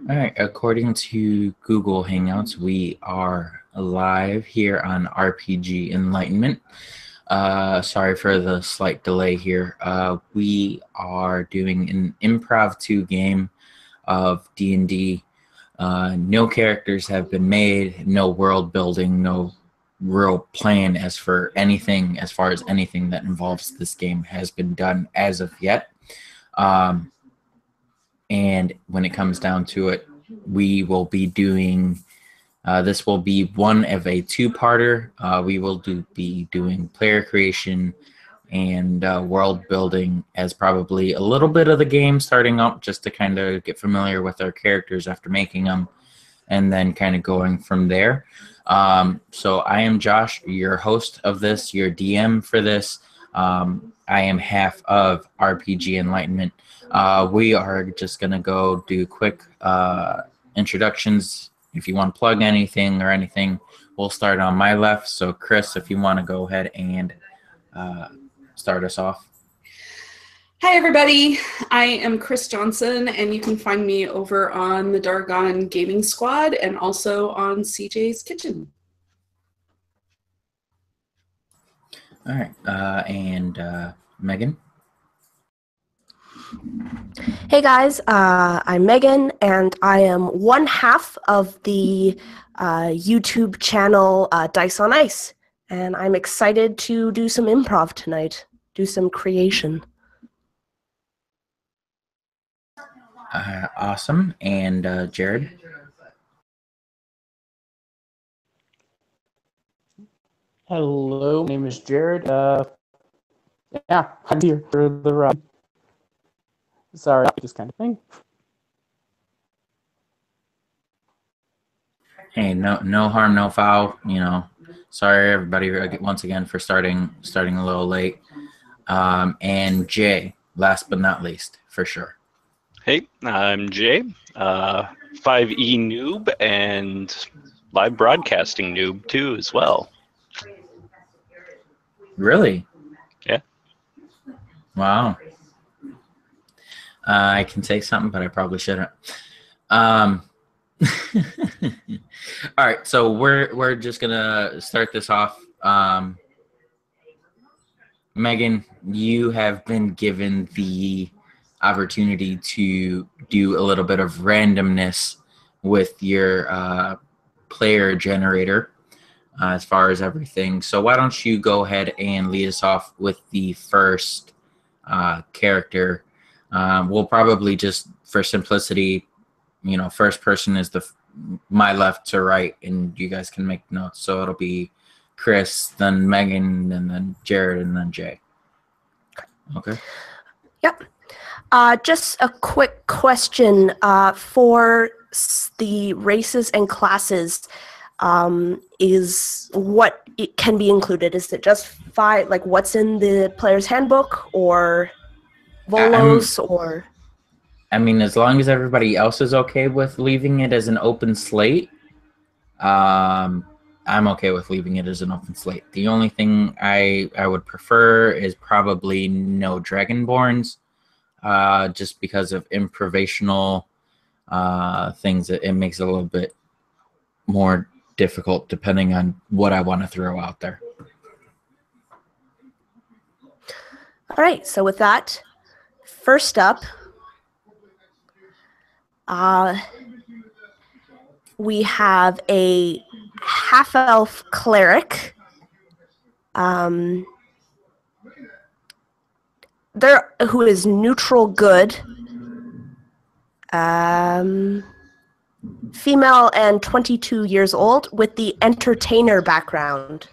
All right, according to Google Hangouts, we are live here on RPG Enlightenment. Sorry for the slight delay here. We are doing an Improv 2 game of D&D. No characters have been made, no world building, no real plan as far as anything that involves this game has been done as of yet. And when it comes down to it, we will be doing, this will be one of a two-parter. We will be doing player creation and world building as probably a little bit of the game starting up just to kind of get familiar with our characters after making them, and then kind of going from there. So I am Josh, your host of this, your DM for this. I am half of RPG Enlightenment. We are just going to go do quick introductions. If you want to plug anything or anything, we'll start on my left. So Chris, if you want to go ahead and start us off. Hi, everybody. I am Chris Johnson, and you can find me over on the Dargon Gaming Squad and also on CJ's Kitchen. All right. And Megan? Hey guys, I'm Megan, and I am one half of the YouTube channel Dice on Ice, and I'm excited to do some improv tonight, do some creation. Awesome. And Jared? Hello, my name is Jared. Yeah, I'm here for the ride. Sorry, this kind of thing. Hey, no harm, no foul. You know, sorry everybody once again for starting a little late. And Jay, last but not least, for sure. Hey, I'm Jay, 5E noob and live broadcasting noob too as well. Really? Yeah. Wow. I can say something, but I probably shouldn't. All right, so we're just gonna start this off. Megan, you have been given the opportunity to do a little bit of randomness with your player generator as far as everything. So why don't you go ahead and lead us off with the first character. We'll probably just, for simplicity, you know, first person is my left to right, and you guys can make notes. So it'll be Chris, then Megan, and then Jared, and then Jay. Okay. Yep. Just a quick question for the races and classes. Is what it can be included? Is it just like what's in the player's handbook, or Volos, or? I mean, as long as everybody else is okay with leaving it as an open slate, I'm okay with leaving it as an open slate. The only thing I would prefer is probably no Dragonborns, just because of improvisational things. It makes it a little bit more difficult depending on what I want to throw out there. All right, so with that, first up, we have a half-elf cleric. Who is neutral good. Female and 22 years old with the entertainer background.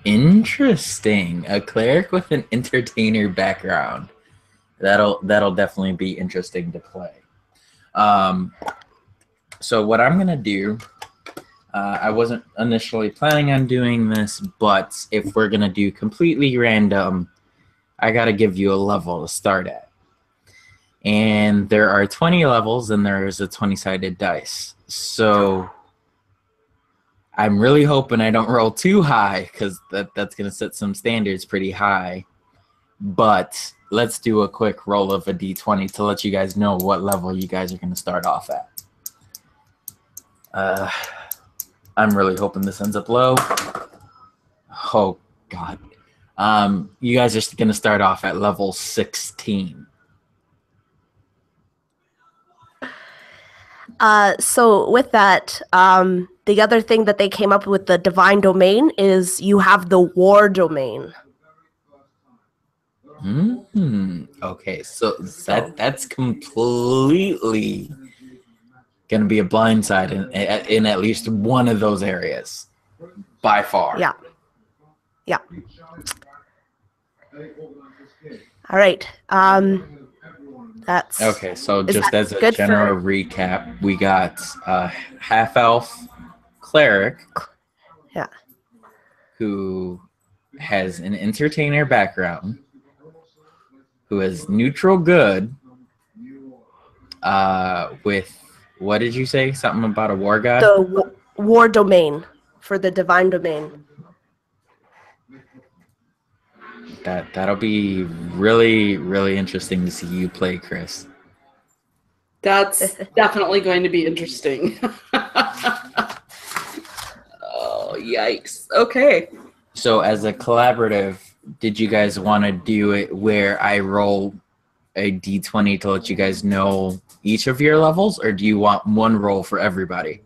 Interesting. A cleric with an entertainer background. That'll definitely be interesting to play. So what I'm gonna do, I wasn't initially planning on doing this, but if we're gonna do completely random, I gotta give you a level to start at. And there are 20 levels, and there is a 20-sided dice. So I'm really hoping I don't roll too high, because that's going to set some standards pretty high. but let's do a quick roll of a d20 to let you guys know what level you guys are going to start off at. I'm really hoping this ends up low. Oh, God. You guys are going to start off at level 16. So with that, the other thing that they came up with the divine domain is you have the war domain. Okay, so that's completely gonna be a blindside in at least one of those areas, by far. Yeah. Yeah. All right. That's Okay. So is just that as a good general for- recap, we got half elf cleric, Yeah. who has an entertainer background, who is neutral good, with what did you say? Something about a war god? The war domain for the divine domain. That'll be really, really interesting to see you play, Chris. That's definitely going to be interesting. Oh, yikes. Okay. So as a collaborative, did you guys want to do it where I roll a d20 to let you guys know each of your levels, or do you want one roll for everybody?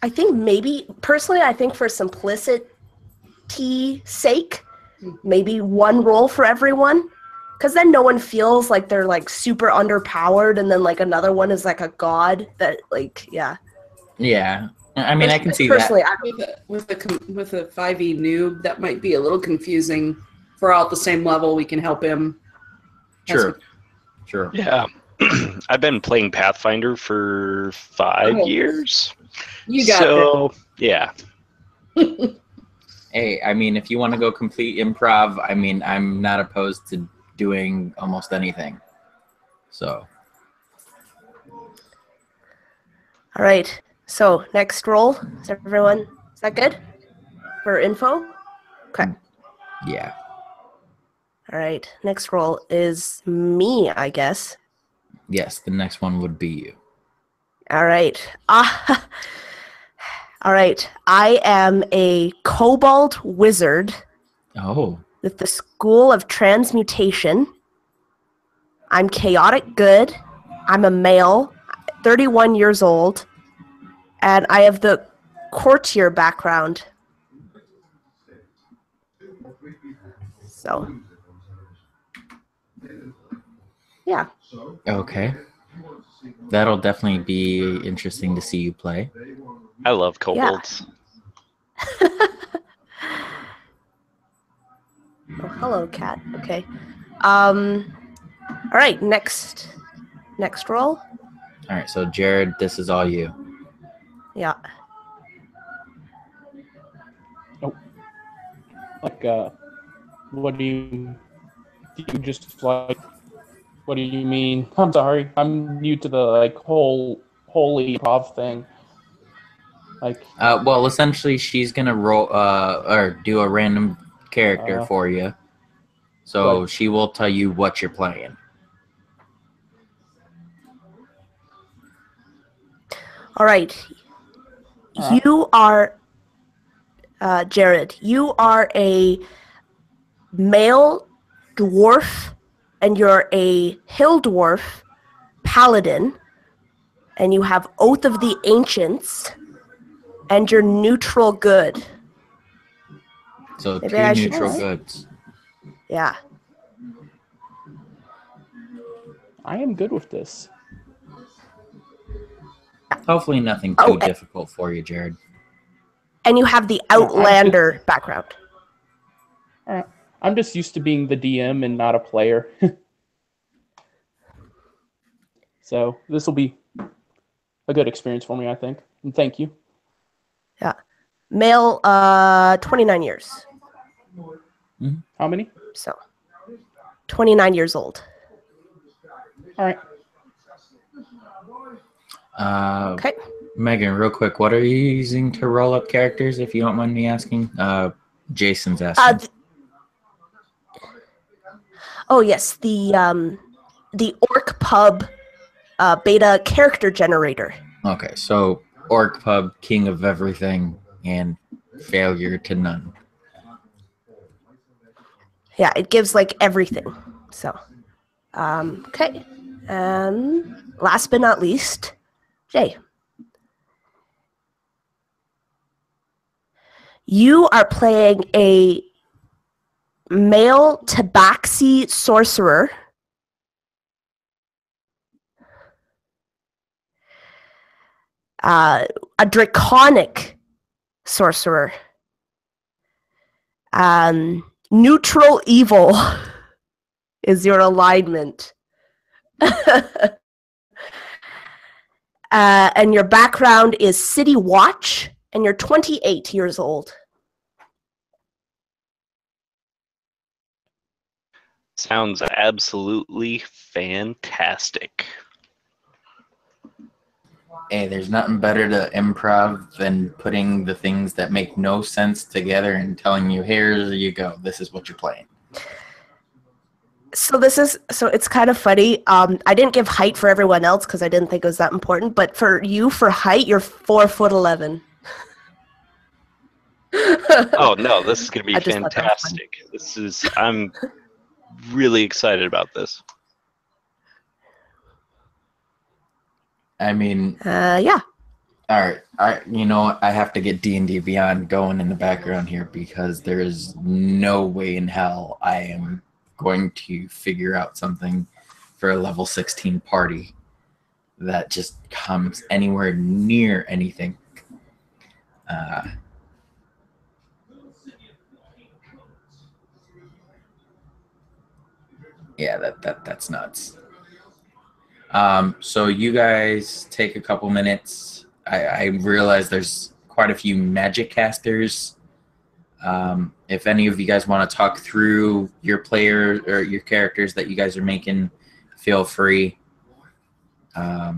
I think maybe personally, I think for simplicity's sake, maybe one roll for everyone, because then no one feels like they're like super underpowered, and then like another one is like a god that like yeah. Yeah, I mean I can see Personally, that. With a 5e noob, that might be a little confusing. If we're all at the same level, we can help him. Sure. Yeah. I've been playing Pathfinder for 5 years. You got it. Yeah. Hey, I mean, if you want to go complete improv, I mean, I'm not opposed to doing almost anything. So. all right. So next roll. Is that good for info? Okay. Yeah. All right. Next roll is me, I guess. Yes, the next one would be you. All right. All right. I am a kobold wizard Oh. with the School of Transmutation. I'm chaotic good. I'm a male, 31 years old, and I have the courtier background. So, yeah. Okay. That'll definitely be interesting to see you play. I love kobolds. Oh, hello, cat. Okay. All right. Next roll. All right, so Jared, this is all you. Yeah. Like, what do you just like? What do you mean? I'm sorry. I'm new to the like whole holy improv thing. Like, Well, essentially, she's gonna roll or do a random character for you. So What? she will tell you what you're playing. All right. You are, Jared, you are a male dwarf, and you're a hill dwarf paladin, and you have Oath of the Ancients, and you're neutral good. So Maybe two I should neutral just- goods. Yeah. I am good with this. Hopefully nothing Oh, too difficult for you, Jared. And you have the I'm Outlander background. All right. I'm just used to being the DM and not a player. So this will be a good experience for me, I think. And thank you. Yeah. Male, 29 years. How many? So, 29 years old. All right. Okay. Megan, real quick, what are you using to roll up characters, if you don't mind me asking? Jason's asking. Oh yes, the Orc Pub beta character generator. Okay, so Orc Pub, king of everything, and failure to none. Yeah, it gives like everything. So, okay. Last but not least, Jay. You are playing a male tabaxi sorcerer. A draconic sorcerer. Neutral evil is your alignment. And your background is City Watch, and you're 28 years old. Sounds absolutely fantastic. Hey, there's nothing better to improv than putting the things that make no sense together and telling you, here you go, this is what you're playing. So it's kind of funny. I didn't give height for everyone else because I didn't think it was that important. But for you, for height, you're 4'11". Oh no, this is gonna be I just thought that was funny. I'm really excited about this. I mean, Yeah. all right. You know what? I have to get D&D Beyond going in the background here because there is no way in hell I am going to figure out something for a level 16 party that just comes anywhere near anything. Yeah, that's nuts. So you guys take a couple minutes. I realize there's quite a few magic casters. If any of you guys want to talk through your player or your characters that you guys are making, feel free. A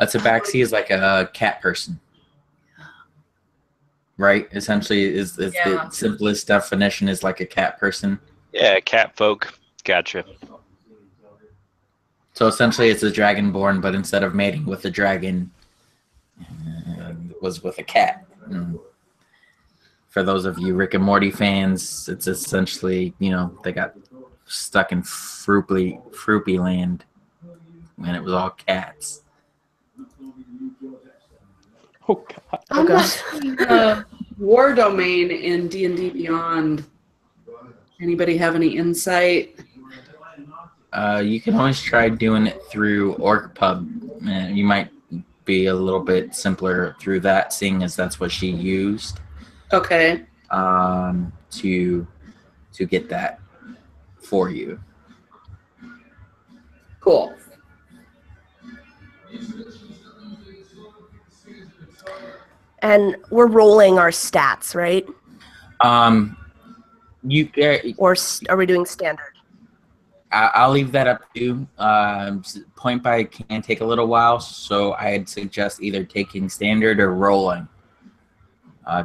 tabaxi is like a cat person, right? Essentially, is the simplest definition is like a cat person. Yeah, cat folk. Gotcha. So essentially, it's a dragonborn, but instead of mating with a dragon, it was with a cat. For those of you Rick and Morty fans, it's essentially, they got stuck in Froopy land, and it was all cats. Oh god. I'm not seeing a war domain in D&D Beyond. Anybody have any insight? You can always try doing it through Orc Pub. You might be a little bit simpler through that, seeing as that's what she used. Okay. To get that for you. Cool. And we're rolling our stats, right? Or are we doing standard? I'll leave that up to you. Point by can take a little while, so I'd suggest either taking standard or rolling,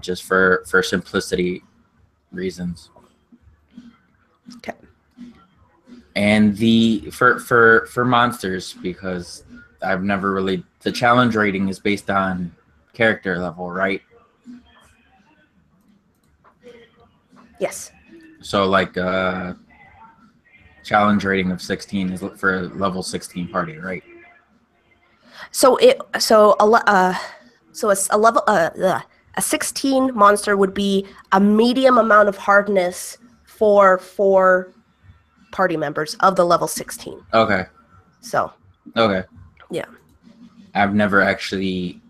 just for simplicity reasons. Okay. And for monsters, because I've never really, the challenge rating is based on character level, right? Yes. So like challenge rating of 16 is for a level 16 party, right? So a 16 monster would be a medium amount of hardness for 4 party members of the level 16. Okay. So. Okay. Yeah. I've never actually.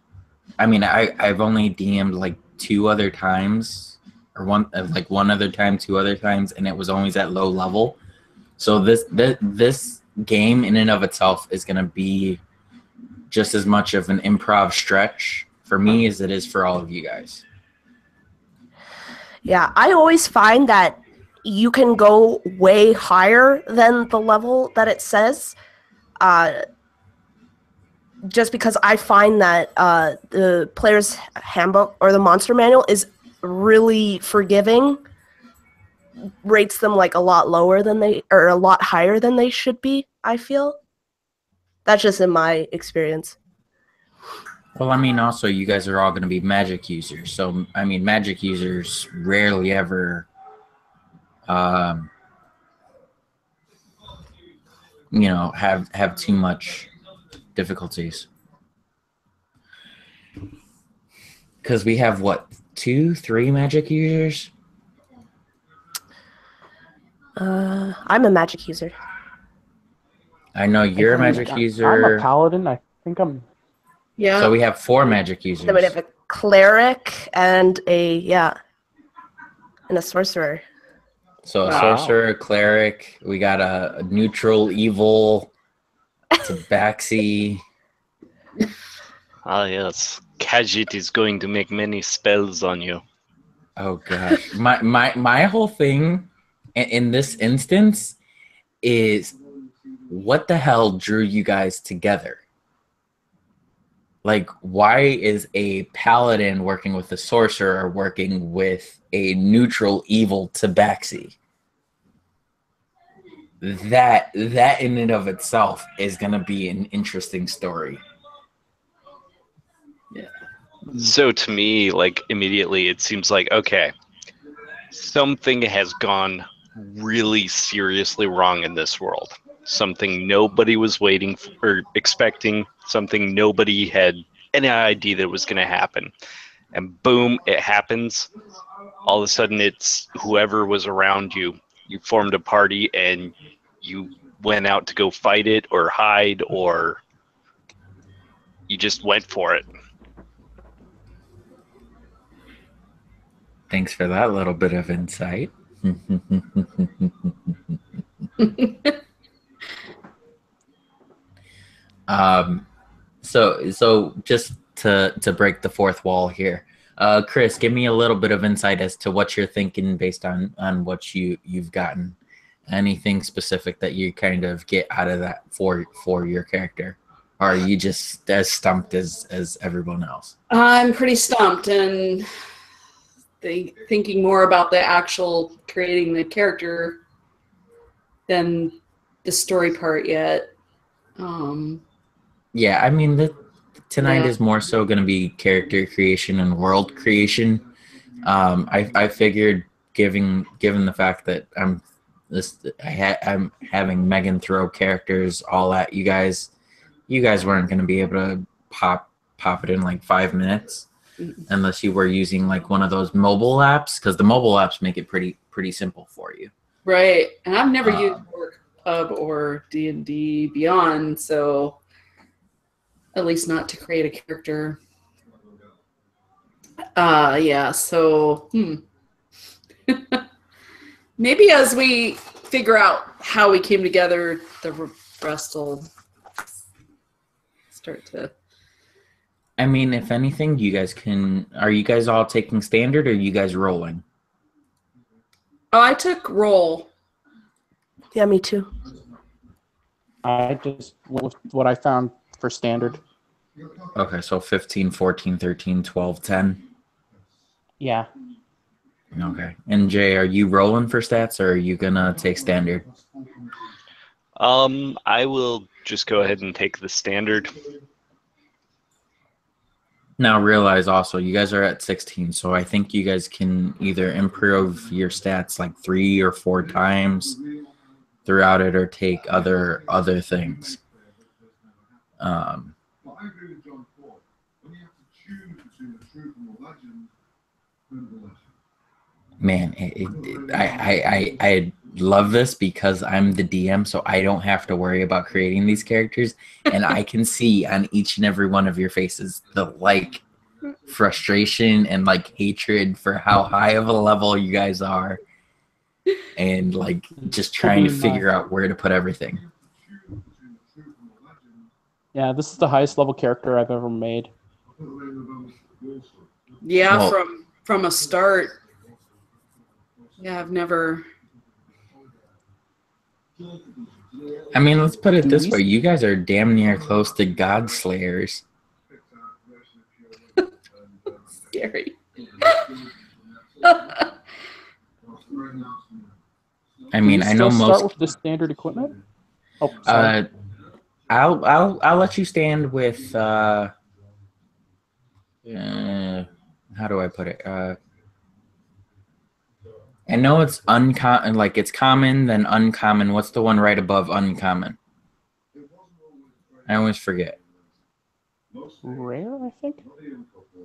I mean, I've only DM'd like 2 other times, or one other time, 2 other times, and it was always at low level. So this game in and of itself is going to be just as much of an improv stretch for me as it is for all of you guys. Yeah, I always find that you can go way higher than the level that it says, just because I find that the player's handbook or the monster manual is really forgiving rates them like a lot lower than or a lot higher than they should be, I feel. That's just in my experience. Well, I mean, also, you guys are all going to be magic users. So, I mean, magic users rarely ever, have too much difficulties. Because we have, what, 2, 3 magic users? I'm a magic user. I know you're a magic user. I'm a paladin. I think I'm... Yeah. So we have 4 magic users. Then we have a cleric and a sorcerer. So a Wow. sorcerer, a cleric. We got a neutral, evil, tabaxi. Ah, yes. Khajiit is going to make many spells on you. Oh gosh, my whole thing in this instance is what the hell drew you guys together? Like, why is a paladin working with a sorcerer working with a neutral evil tabaxi? That in and of itself is gonna be an interesting story. So to me, like, immediately it seems like, okay, something has gone really seriously wrong in this world. Something nobody was waiting for, or expecting, something nobody had any idea that was going to happen. And boom, it happens. All of a sudden, it's whoever was around you. You formed a party and you went out to go fight it or hide, or you just went for it. Thanks for that little bit of insight. So just to break the fourth wall here, Chris, give me a little bit of insight as to what you're thinking based on what you've gotten. Anything specific that you kind of get out of that for your character, or are you just as stumped as everyone else? I'm pretty stumped and thinking more about the actual creating the character than the story part yet. Yeah, I mean, tonight Yeah. is more so going to be character creation and world creation. I figured, given the fact that I'm having Megan throw characters all at you guys weren't going to be able to pop it in like 5 minutes unless you were using like one of those mobile apps, because the mobile apps make it pretty simple for you. Right. And I've never used WorkHub or D&D Beyond, so at least not to create a character. Yeah, so maybe as we figure out how we came together, the rest will start to... I mean, if anything, are you guys all taking standard, or are you guys rolling? Oh, I took roll. Yeah, me too. I just went with what I found for standard. Okay, so 15, 14, 13, 12, 10. Yeah. Okay. And Jay, are you rolling for stats, or are you gonna take standard? I will just go ahead and take the standard. Now realize also, you guys are at 16, so I think you guys can either improve your stats like 3 or 4 times throughout it, or take other things. Man, I love this because I'm the DM, so I don't have to worry about creating these characters, and I can see on each and every one of your faces the frustration and hatred for how high of a level you guys are, and just trying to figure out where to put everything. Yeah, this is the highest level character I've ever made. Yeah, Well, from a start. Yeah, I've never... I mean, let's put it this way. You guys are damn near close to God Slayers. Scary. mean, Do you I know still most. start with the standard equipment? Oh, sorry. I'll let you stand with. How do I put it? I know it's uncommon, like it's common, then uncommon. What's the one right above uncommon? I always forget. Rare, I think.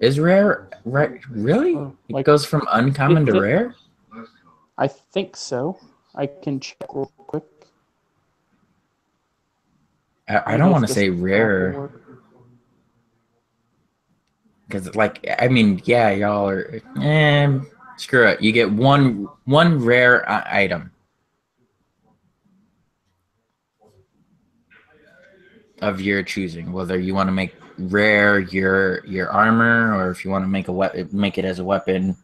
Is rare right? Really? Or, It like, goes from uncommon to it- rare? I think so. I can check real quick. I don't want to say Paperwork. rare because, like, I mean, yeah, y'all are. Screw it. You get one rare item of your choosing, whether you want to make rare your armor or if you want to make make it as a weapon.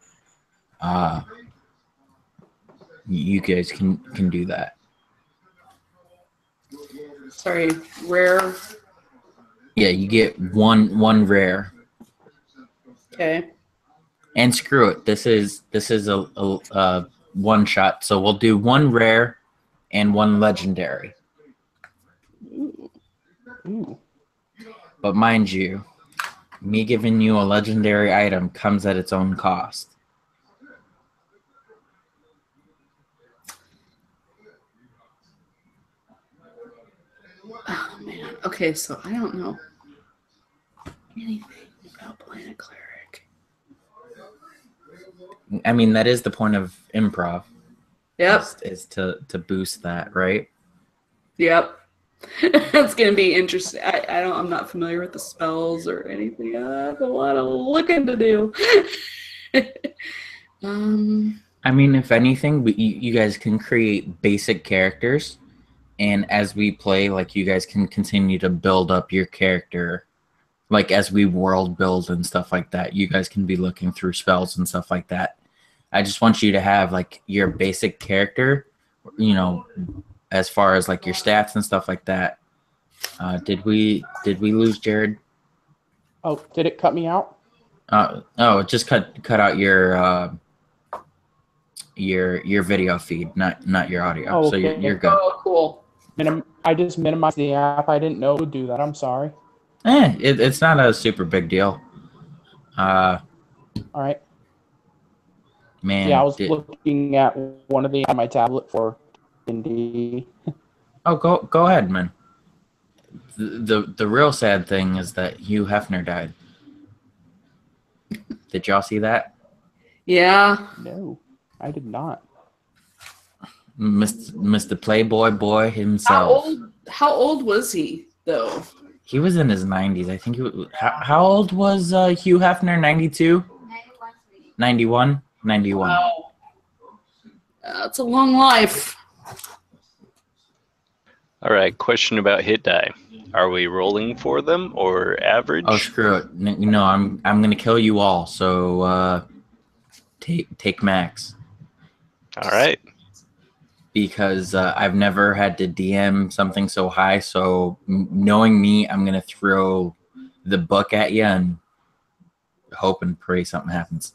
You guys can do that. Sorry, rare. Yeah, you get one rare. Okay. And screw it. This is a one shot. So we'll do one rare and one legendary. Ooh. But mind you, me giving you a legendary item comes at its own cost. Oh man. Okay, so I don't know anything about playing a cleric. I mean, that is the point of improv. Yep. Is to boost that, right? Yep. It's gonna be interesting. I'm not familiar with the spells or anything. I have a lot of looking to do. I mean, if anything, you guys can create basic characters, and as we play, like, you guys can continue to build up your character. Like, as we world build and stuff like that, you guys can be looking through spells and stuff like that. I just want you to have, like, your basic character, you know, as far as, like, your stats and stuff like that. Did we lose Jared? Oh, did it cut me out? It just cut out your video feed, not your audio. Oh, So okay. you're good. Oh, cool. I just minimized the app. I didn't know it would do that. I'm sorry. It's not a super big deal. All right. Man. Yeah, I was looking at one of the on my tablet for D&D. Oh, go ahead, man. The real sad thing is that Hugh Hefner died. Did y'all see that? Yeah. No, I did not. Mr. Playboy boy himself. How old was he though? He was in his 90s. I think he was. How old was Hugh Hefner? 92? 91? 91. Wow. That's a long life. All right, question about hit die. Are we rolling for them or average? Oh, screw it. No, I'm gonna kill you all. So take max. All right. Because I've never had to DM something so high. So knowing me, I'm gonna throw the book at you and hope and pray something happens.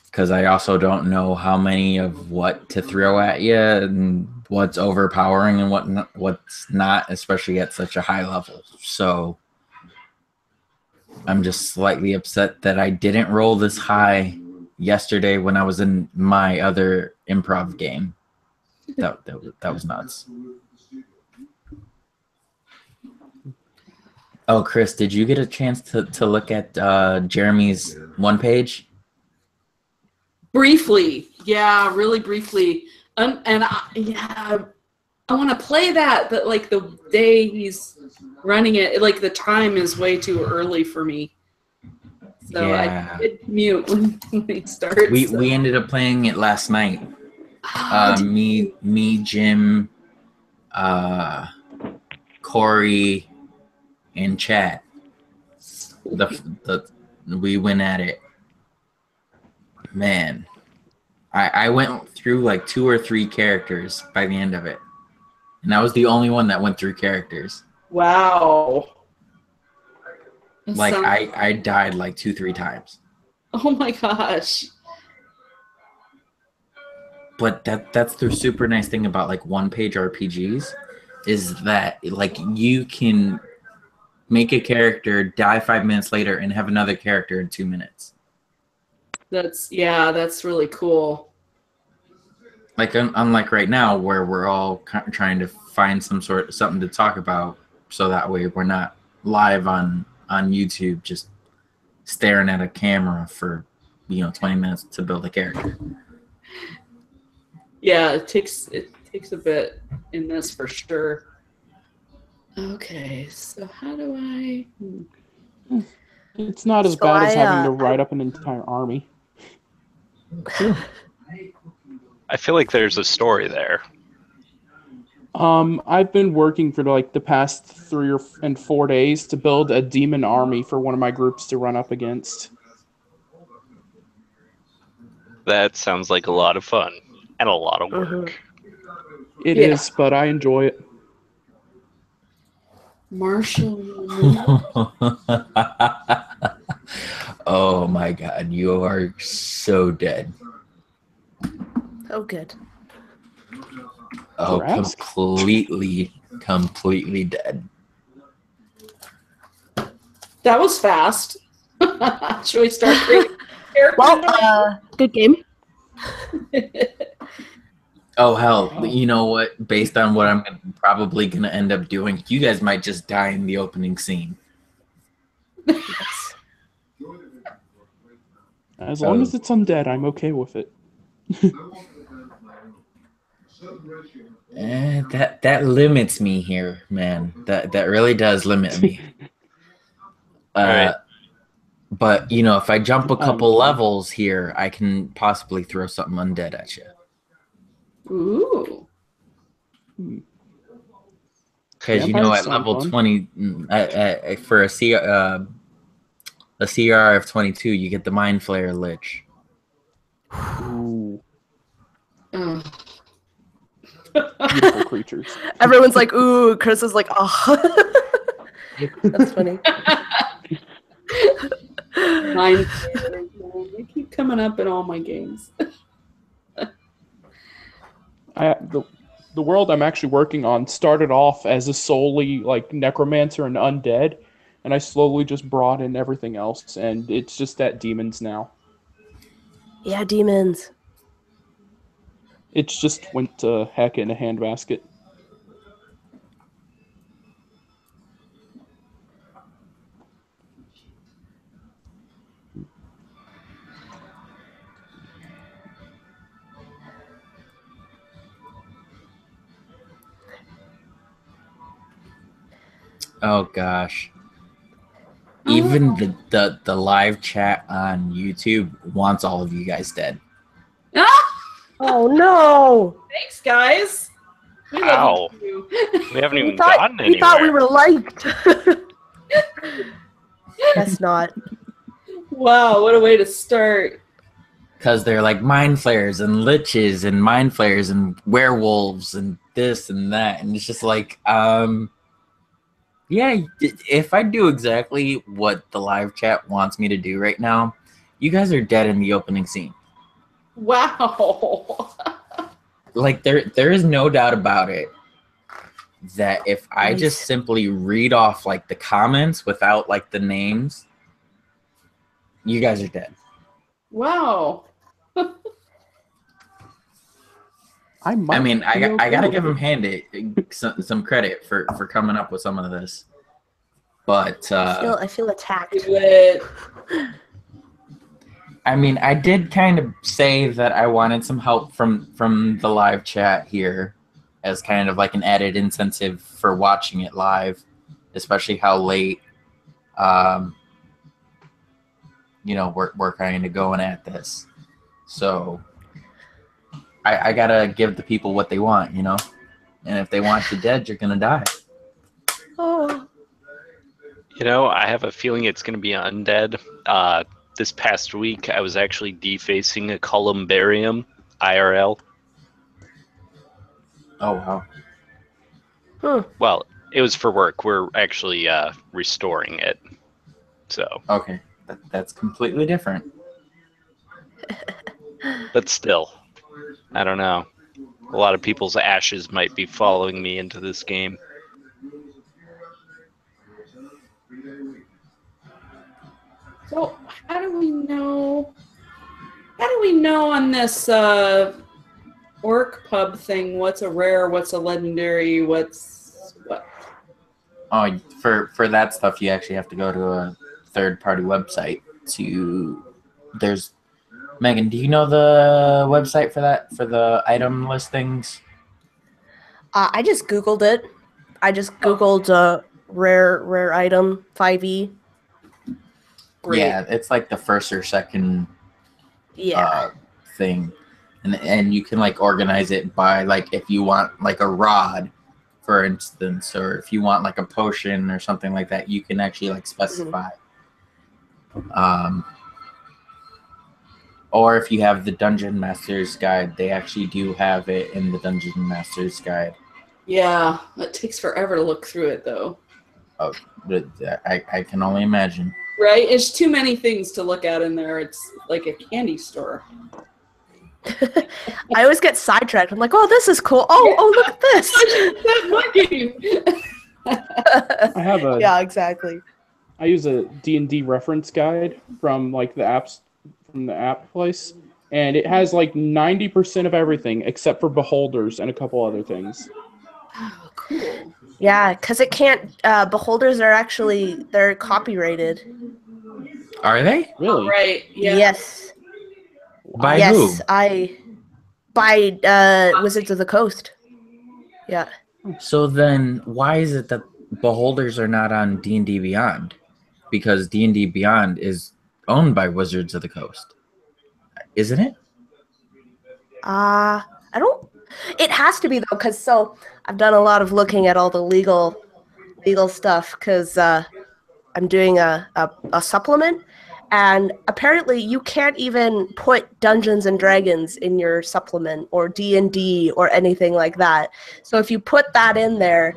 Because I also don't know how many of what to throw at you and what's overpowering and what's not, especially at such a high level. So I'm just slightly upset that I didn't roll this high yesterday when I was in my other improv game. That was nuts. Oh, Chris, did you get a chance to look at Jeremy's one page? Briefly, yeah, really briefly. I want to play that, but like the day he's running it, like the time is way too early for me. So Yeah. I did mute when he starts. We ended up playing it last night. Me, Jim, Corey, and Chad. We went at it. Man, I went through like 2 or 3 characters by the end of it, and I was the only one that went through characters. Wow. Like I died like 2-3 times. Oh my gosh. but that's the super nice thing about like one-page RPGs is that like you can make a character, die 5 minutes later, and have another character in 2 minutes. That's really cool. Like unlike right now, where we're all trying to find something to talk about, so that way we're not live on YouTube just staring at a camera for 20 minutes to build a character. Yeah, it takes a bit in this for sure. Okay, so how do I? It's not as So bad as I, having to write up an entire army. I feel like there's a story there. I've been working for like the past 4 days to build a demon army for one of my groups to run up against. That sounds like a lot of fun and a lot of work. It Yeah. is, but I enjoy it. Marshall. Oh my god, you are so dead. Oh, good. Oh, Perhaps. completely dead. That was fast. Should we start creating characters? Well, good game. Oh hell, you know what? Based on what I'm probably gonna end up doing, you guys might just die in the opening scene. Yes. As long as it's undead, I'm okay with it. That limits me here, man. That really does limit me. Alright. But if I jump a couple levels here, I can possibly throw something undead at you. Ooh. Because at Vampires level sound 20, for a CR of 22, you get the Mind Flayer Lich. Ooh, Oh. beautiful creatures. Everyone's like, ooh. Chris is like, oh. That's funny. Mine. They keep coming up in all my games. The world I'm actually working on started off as a solely like necromancer and undead, and I slowly just brought in everything else, and it's just at demons now. Yeah, demons. It's just went to heck in a handbasket. Oh gosh. Even the live chat on YouTube wants all of you guys dead. Ah! Oh no! Thanks, guys. We love you. We haven't even We thought, gotten we anywhere. thought we were liked. Guess not. Wow, what a way to start. Because they're like mind flayers and liches and mind flayers and werewolves and this and that. And it's just like, yeah, if I do exactly what the live chat wants me to do right now, you guys are dead in the opening scene. Wow. Like there is no doubt about it that if I Nice. just simply read off like the comments without like the names, you guys are dead. Wow. I mean, I gotta give him some credit for coming up with some of this, but I feel attacked. Do it. I mean, I did kind of say that I wanted some help from the live chat here as kind of like an added incentive for watching it live, especially how late, we're kind of going at this. So I gotta give the people what they want, and if they want you dead, you're gonna die. Oh. I have a feeling it's going to be undead. This past week, I was actually defacing a columbarium IRL. Oh wow. Well, it was for work. We're actually restoring it. So, Okay, that's completely different. but still, I don't know. A lot of people's ashes might be following me into this game. So how do we know? How do we know on this orc pub thing? What's a rare? What's a legendary? What's what? Oh, for that stuff, you actually have to go to a third-party website. There's Megan. Do you know the website for that for the item listings? I just Googled it. I just Googled rare item 5e. Great. Yeah, it's like the first or second Yeah. thing, and you can like organize it by like if you want like a rod, for instance, or if you want like a potion or something like that, you can actually like specify. Or if you have the Dungeon Master's Guide, they actually do have it in the Dungeon Master's Guide. Yeah, it takes forever to look through it though. Oh, but I can only imagine. Right? It's too many things to look at in there. It's like a candy store. I always get sidetracked. I'm like, oh, this is cool. Oh, look at this. That monkey. I have a. Yeah, exactly. I use a D&D reference guide from like the apps from the app place, and it has like 90% of everything except for beholders and a couple other things. Oh, cool. Yeah, because it can't. Beholders are they're copyrighted. Are they? Really? Right. Yeah. Yes. By yes, who? by Wizards of the Coast. Yeah. So then, why is it that Beholders are not on D&D Beyond? Because D&D Beyond is owned by Wizards of the Coast, isn't it? I don't. It has to be though, because I've done a lot of looking at all the legal stuff because I'm doing a supplement, and apparently you can't even put Dungeons and Dragons in your supplement or D&D or anything like that. So if you put that in there,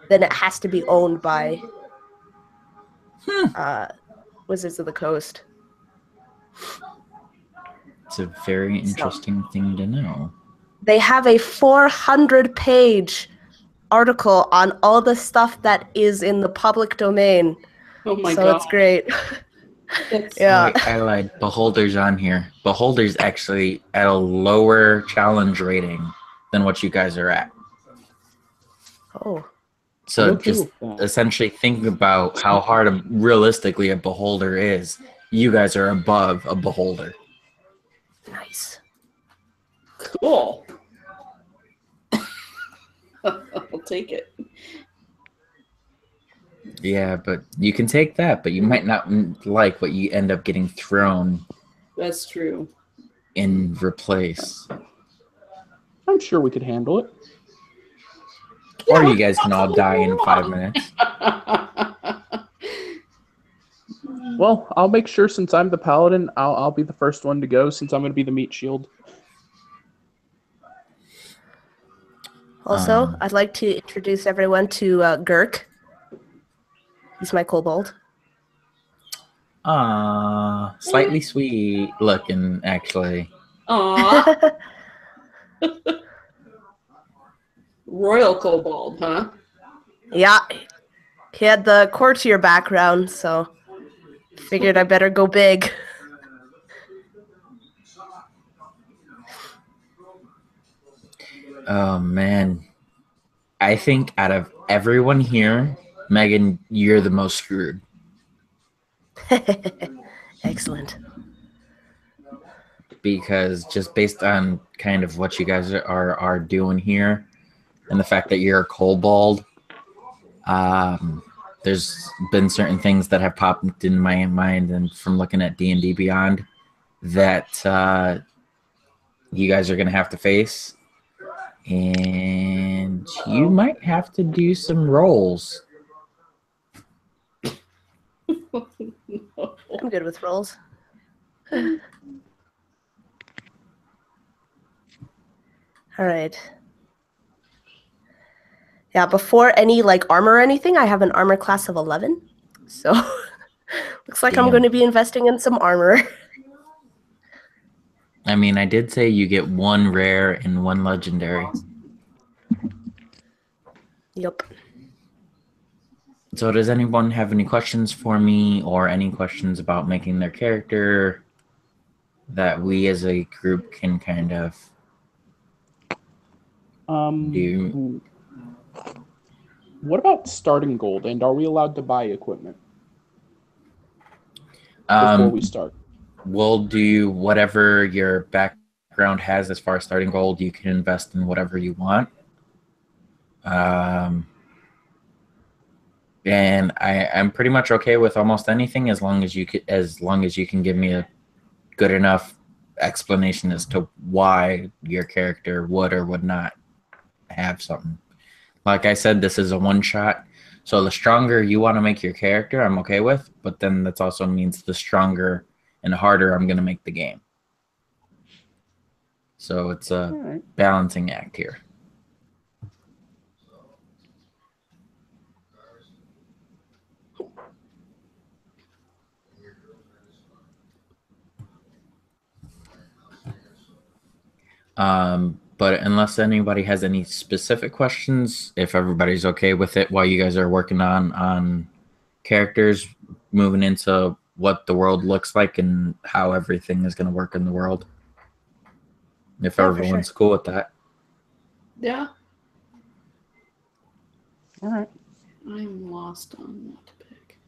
then it has to be owned by Wizards of the Coast. It's a very interesting thing to know. They have a 400-page article on all the stuff that is in the public domain. Oh my so god. It's great. It's, Yeah. Wait, I lied. Beholder's on here. Beholder's actually at a lower challenge rating than what you guys are at. Oh. So Okay just with that. essentially think about how hard realistically a beholder is. You guys are above a beholder. Nice. cool. I'll take it. Yeah, but you can take that, but you might not like what you end up getting thrown That's true. in replace. I'm sure we could handle it. Or you guys can all die in 5 minutes. Well, I'll make sure since I'm the paladin, I'll be the first one to go since I'm going to be the meat shield. Also, I'd like to introduce everyone to Gurk. He's my kobold. Slightly sweet looking, actually. Aw. Royal Kobold, huh? Yeah. He had the courtier background, so figured I better go big. Oh, man. I think out of everyone here, Megan, you're the most screwed. Excellent. Because just based on kind of what you guys are doing here and the fact that you're a kobold, there's been certain things that have popped in my mind and from looking at D&D Beyond that you guys are going to have to face. And you might have to do some rolls. I'm good with rolls. All right. Yeah, before any armor or anything, I have an armor class of 11. So looks like I'm Damn. going to be investing in some armor. I mean, I did say you get one rare and one legendary. Yep. So does anyone have any questions for me or any questions about making their character that we as a group can kind of do? What about starting gold? And are we allowed to buy equipment before we start? We'll do whatever your background has as far as starting gold. You can invest in whatever you want. And I'm pretty much okay with almost anything as long as you can give me a good enough explanation as to why your character would or would not have something. Like I said, this is a one shot. So the stronger you want to make your character, I'm okay with, but then that also means the stronger and harder I'm going to make the game. So it's a balancing act here. But unless anybody has any specific questions, if everybody's okay with it while you guys are working on characters, moving into what the world looks like and how everything is going to work in the world. If everyone's cool with that. Yeah. All right. I'm lost on what to pick.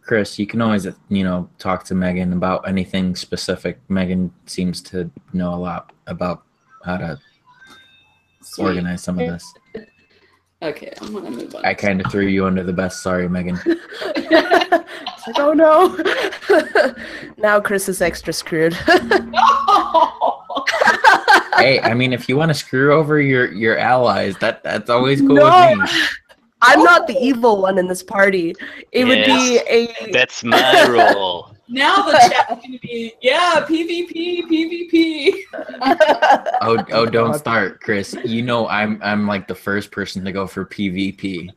Chris, you can always, talk to Megan about anything specific. Megan seems to know a lot about how to organize some of this. Okay, I'm gonna move on. I kind of threw you under the bus. Sorry, Megan. It's like, oh no. Now Chris is extra screwed. Hey, I mean, if you want to screw over your allies, that's always cool No. with me. I'm not the evil one in this party. It would be a. That's my role. Now the chat's gonna be PvP. Oh, don't start, Chris. You know I'm like the first person to go for PvP.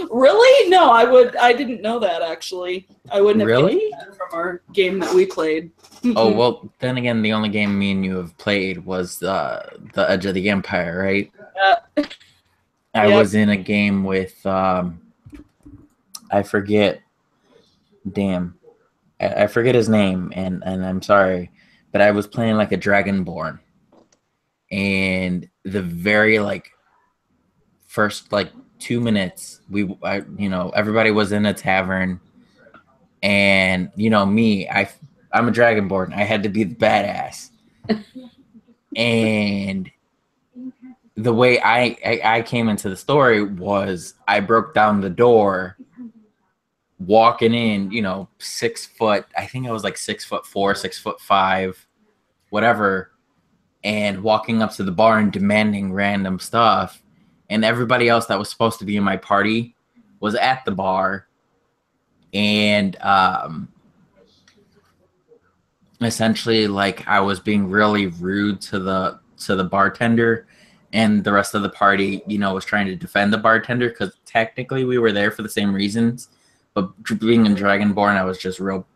Really? No, I didn't know that actually. I wouldn't have Really? guessed that from our game that we played. Oh well, then again, the only game me and you have played was the Edge of the Empire, right? I was in a game with I forget. Damn, I forget his name, and I'm sorry, but I was playing like a Dragonborn, and the very first 2 minutes, everybody was in a tavern, and me, I'm a Dragonborn. I had to be the badass, and the way I came into the story was I broke down the door, walking in, 6 foot. I think I was like 6'4", 6'5", whatever, and walking up to the bar and demanding random stuff. And everybody else that was supposed to be in my party was at the bar, and essentially I was being really rude to the bartender. And the rest of the party, was trying to defend the bartender because technically we were there for the same reasons. But being a Dragonborn, I was just real,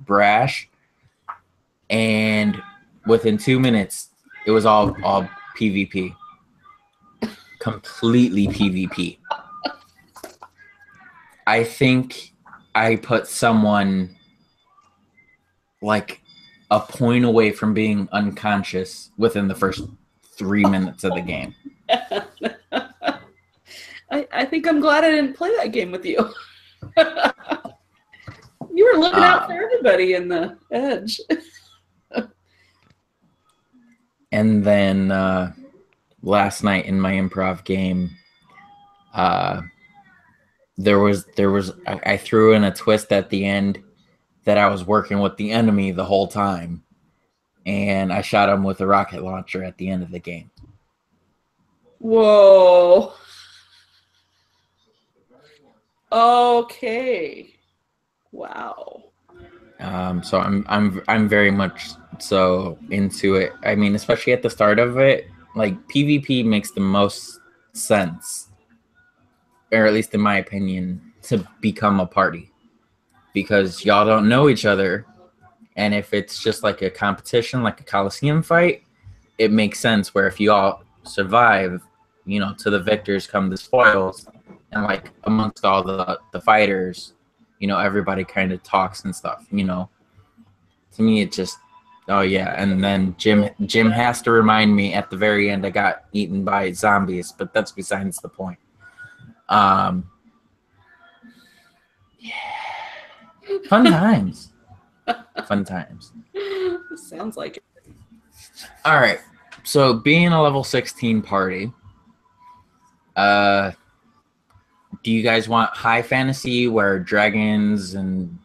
brash. And within 2 minutes, it was all PvP. Completely PvP. I think I put someone a point away from being unconscious within the first 3 minutes of the game. I think I'm glad I didn't play that game with you. You were looking out for everybody in the Edge. And then last night in my improv game, there was I threw in a twist at the end that I was working with the enemy the whole time. And I shot him with a rocket launcher at the end of the game. Whoa. Okay. Wow. So I'm very much so into it. I mean, especially at the start of it, PvP makes the most sense, or at least in my opinion, to become a party because y'all don't know each other. And if it's just like a competition, like a Coliseum fight, it makes sense where if you all survive, you know, to the victors come the spoils. And like amongst all the fighters, you know, everybody kind of talks and stuff, you know. To me, it just, oh yeah. And then Jim has to remind me at the very end I got eaten by zombies, but that's besides the point. Yeah. Fun times. Fun times. Sounds like it. All right. So being a level 16 party, do you guys want high fantasy where dragons and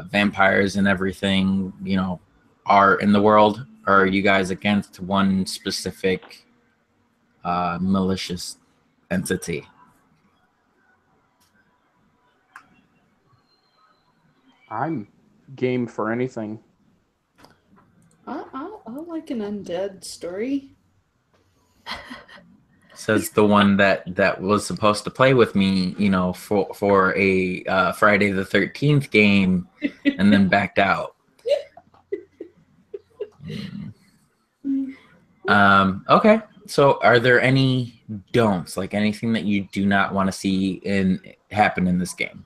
vampires and everything, you know, are in the world? Or are you guys against one specific malicious entity? I'm game for anything. I like an undead story. Says the one that was supposed to play with me, you know, for a Friday the 13th game, and then backed out. Okay. So, are there any don'ts, like anything that you do not want to see happen in this game,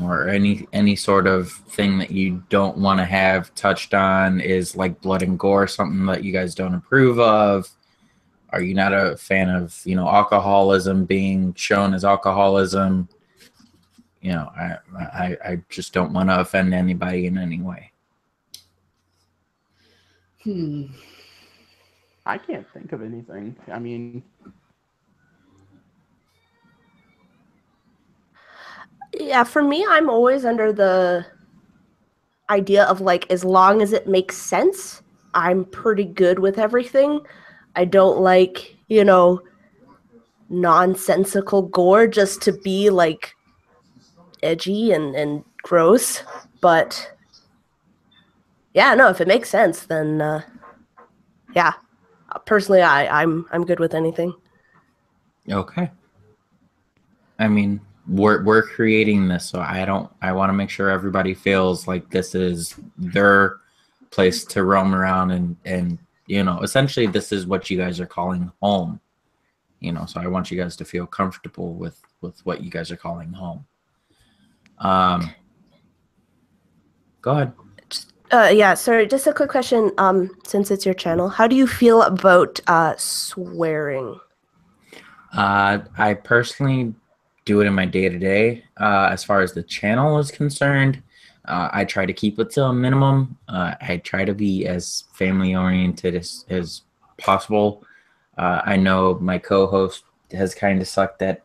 or any sort of thing that you don't want to have touched on? Is like blood and gore something that you guys don't approve of? Are you not a fan of, you know, alcoholism being shown as alcoholism? You know, I just don't want to offend anybody in any way. I can't think of anything. I mean, Yeah, for me, I'm always under the idea of like, as long as it makes sense, I'm pretty good with everything. I don't like, you know, nonsensical gore just to be like edgy and gross. But yeah, no, if it makes sense, then yeah. Personally, I'm good with anything. Okay. I mean, we're creating this, so I want to make sure everybody feels like this is their place to roam around and you know, essentially this is what you guys are calling home. You know, so I want you guys to feel comfortable with what you guys are calling home. Go ahead. Yeah, sorry, just a quick question. Since it's your channel, how do you feel about swearing? I personally do it in my day-to-day. As far as the channel is concerned, I try to keep it to a minimum. I try to be as family-oriented as possible. I know my co-host has kind of sucked at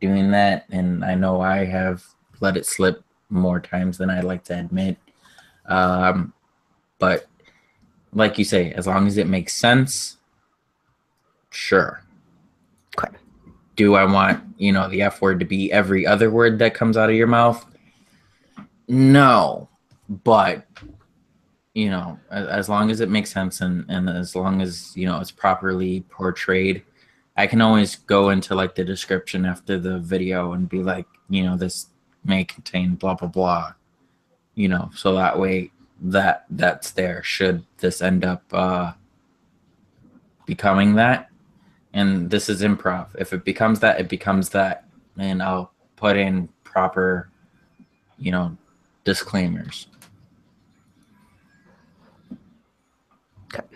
doing that, and I know I have let it slip more times than I'd like to admit. But like you say, as long as it makes sense, sure. Okay. Do I want, you know, the F word to be every other word that comes out of your mouth? No. But, you know, as long as it makes sense and as long as, you know, it's properly portrayed, I can always go into like the description after the video and be like, you know, this may contain blah, blah, blah, you know, so that way that's there should this end up becoming that. And this is improv. If it becomes that, it becomes that. And I'll put in proper, you know, disclaimers. Okay.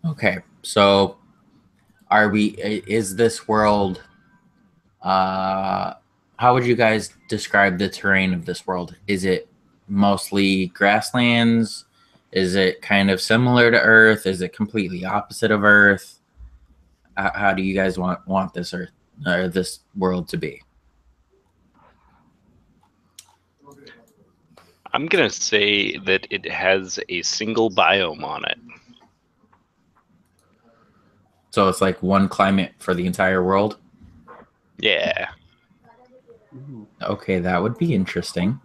Okay. So is this world, how would you guys describe the terrain of this world? Is it mostly grasslands? Is it kind of similar to Earth? Is it completely opposite of Earth? How do you guys want this Earth or this world to be? I'm gonna say that it has a single biome on it. So it's like one climate for the entire world? Yeah. Okay, that would be interesting.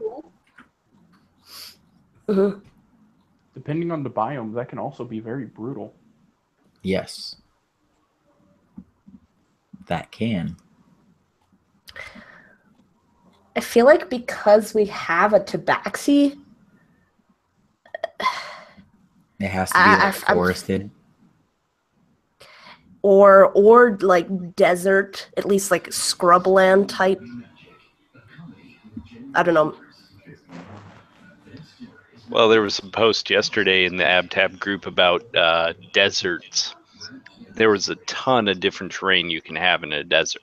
Mm-hmm. depending on the biome, that can also be very brutal. Yes. that can. I feel like because we have a tabaxi, It has to be like forested. or like desert, at least like scrubland type. I don't know. Well, there was a post yesterday in the AbTab group about deserts. There was a ton of different terrain you can have in a desert.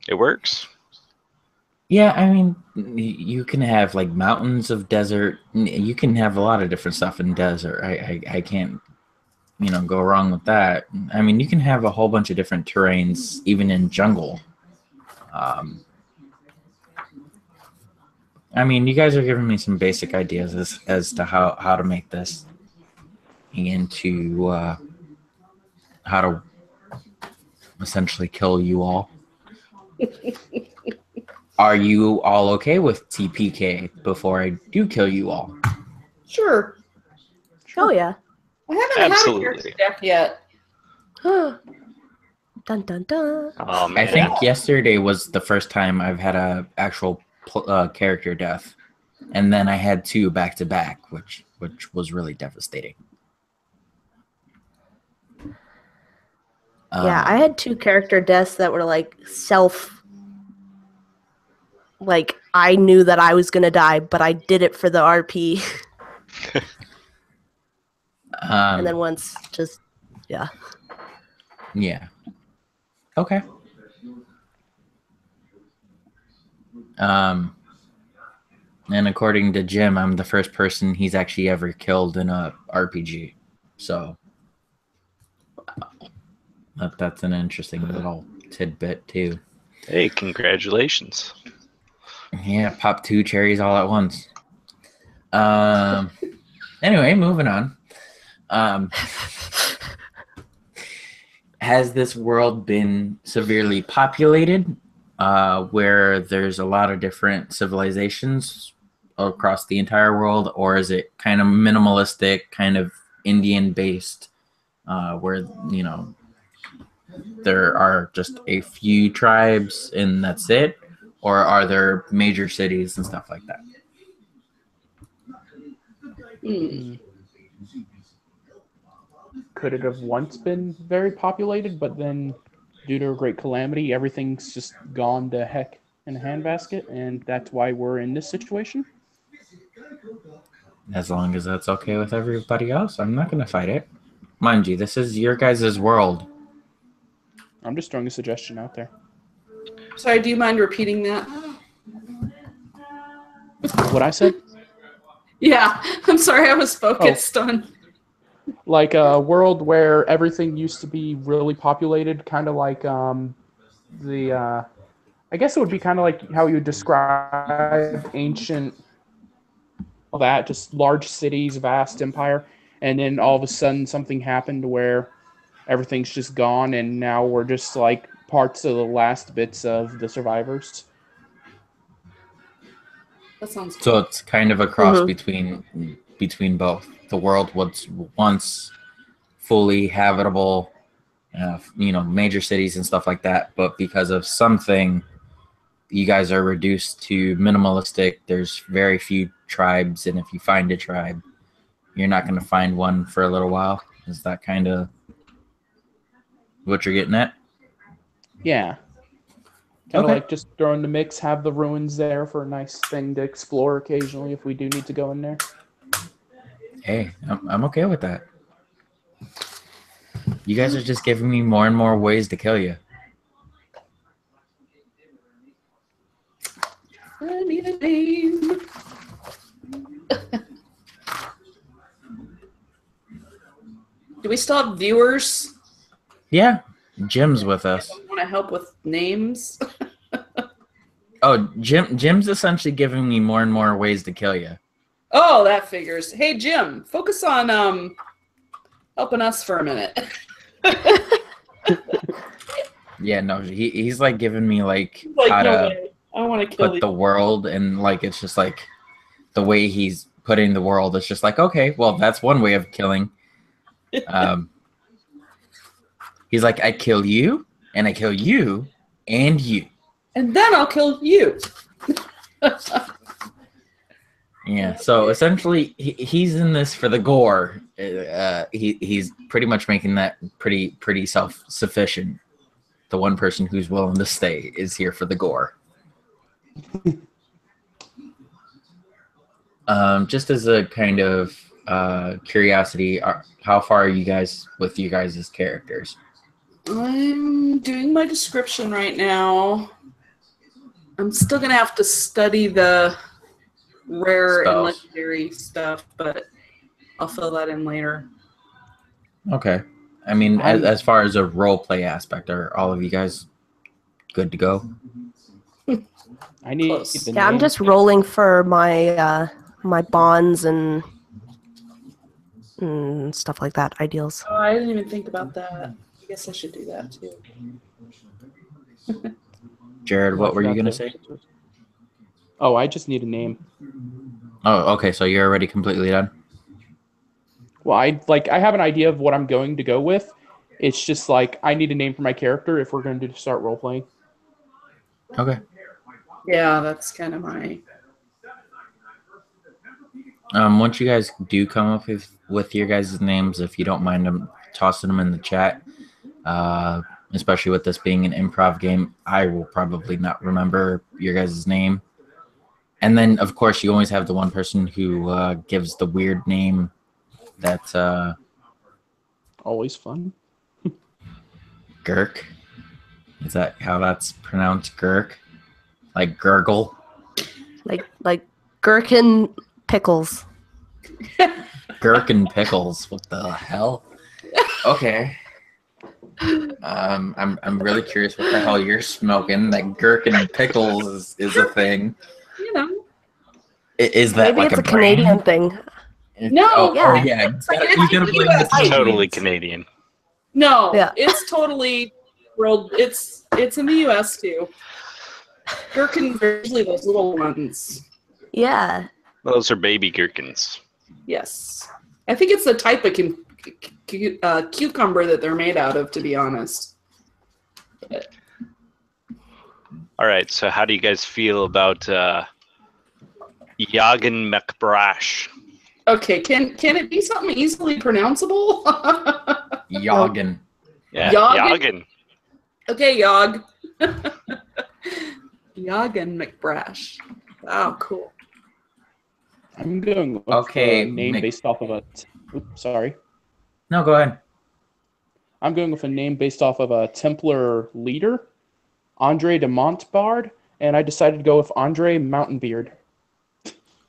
It works. Yeah, I mean, you can have like mountains of desert. You can have a lot of different stuff in desert. I can't, go wrong with that. I mean, you can have a whole bunch of different terrains, even in jungle. I mean, you guys are giving me some basic ideas as to how to make this into how to essentially kill you all. Are you all okay with TPK before I do kill you all? Sure. Oh yeah. I haven't Absolutely. had a character deck yet. Dun dun dun. Oh, I man. think yesterday was the first time I've had a actual character death, and then I had 2 back to back, which was really devastating. Yeah, I had 2 character deaths that were like like I knew that I was gonna die, but I did it for the RP. And then once, just yeah. Yeah. Okay. And according to Jim, I'm the first person he's actually ever killed in a RPG. So that's an interesting little tidbit too. Hey, congratulations. Yeah, pop 2 cherries all at once. Anyway, moving on. Has this world been severely populated, where there's a lot of different civilizations across the entire world, or is it kind of minimalistic, kind of Indian-based, where there are just a few tribes and that's it? Or are there major cities and stuff like that? Could it have once been very populated, but then due to a great calamity, everything's just gone to heck in a handbasket, and that's why we're in this situation? As long as that's okay with everybody else, I'm not going to fight it. Mind you, this is your guys' world. I'm just throwing a suggestion out there. Sorry, do you mind repeating that? What I said? Yeah, I'm sorry, I was focused on. Like a world where everything used to be really populated, kind of like I guess it would be kind of like how you would describe ancient, all that, just large cities, vast empire, and then all of a sudden something happened where everything's just gone, and now we're just like parts of the last bits of the survivors. That sounds cool. So it's kind of a cross between both. The world was once fully habitable, major cities and stuff like that, but because of something, you guys are reduced to minimalistic. There's very few tribes, and if you find a tribe, you're not going to find one for a little while. Is that kind of what you're getting at? Yeah. Kind of like just throw in the mix, have the ruins there for a nice thing to explore occasionally if we do need to go in there. Hey, I'm okay with that. You guys are just giving me more and more ways to kill you. I need a name. Do we still have viewers? Yeah, Jim's with us. Want to help with names? Oh, Jim's essentially giving me more and more ways to kill you. Oh, that figures. Hey, Jim, focus on helping us for a minute. Yeah, no, he's like giving me like no how to way. I want to kill put you. the world, and like it's just like the way he's putting the world. It's just like, okay, well, that's one way of killing. He's like, I kill you, and I kill you and you. And then I'll kill you. Yeah, so essentially, he's in this for the gore. He's pretty much making that pretty self-sufficient. The one person who's willing to stay is here for the gore. Just as a kind of curiosity, how far are you guys with you guys' characters? I'm doing my description right now. I'm still gonna have to study the rare and Spells. legendary stuff, but I'll fill that in later. Okay. I mean, as far as a role play aspect, are all of you guys good to go? I need Close. the Yeah, I'm name. just rolling for my my bonds and stuff like that. Ideals. Oh, I didn't even think about that. I guess I should do that too. Jared, what were you forgot gonna to- say? Oh, I just need a name. Oh, okay. So you're already completely done. Well, I have an idea of what I'm going to go with. It's just like I need a name for my character if we're going to start role playing. Okay. Yeah, that's kind of my. Once you guys do come up with your guys' names, if you don't mind them tossing them in the chat, especially with this being an improv game, I will probably not remember your guys' name. And then, of course, you always have the one person who gives the weird name that's Always fun. Gurk. Is that how that's pronounced? Gurk? Like gurgle? Like gherkin pickles. Gherkin pickles. What the hell? Okay. I'm really curious what the hell you're smoking. That gherkin pickles is a thing. You know. Is that Maybe like it's a brand? Canadian thing. No, Oh yeah. yeah. It's You gotta blame the US. Totally Canadians. Canadian. No, Yeah. it's totally world. It's in the U.S. too. Gherkins are usually those little ones. Yeah. Those are baby gherkins. Yes, I think it's the type of cucumber that they're made out of. To be honest. All right, so how do you guys feel about Yagan McBrash? Okay, can it be something easily pronounceable? Yoggin. Yeah, Yagan? Yagan. Okay, Yog. Yagan McBrash. Wow, cool. I'm going with Okay, a name based off of a. Oops, sorry. No, go ahead. I'm going with a name based off of a Templar leader, Andre de Montbard, and I decided to go with Andre Mountainbeard.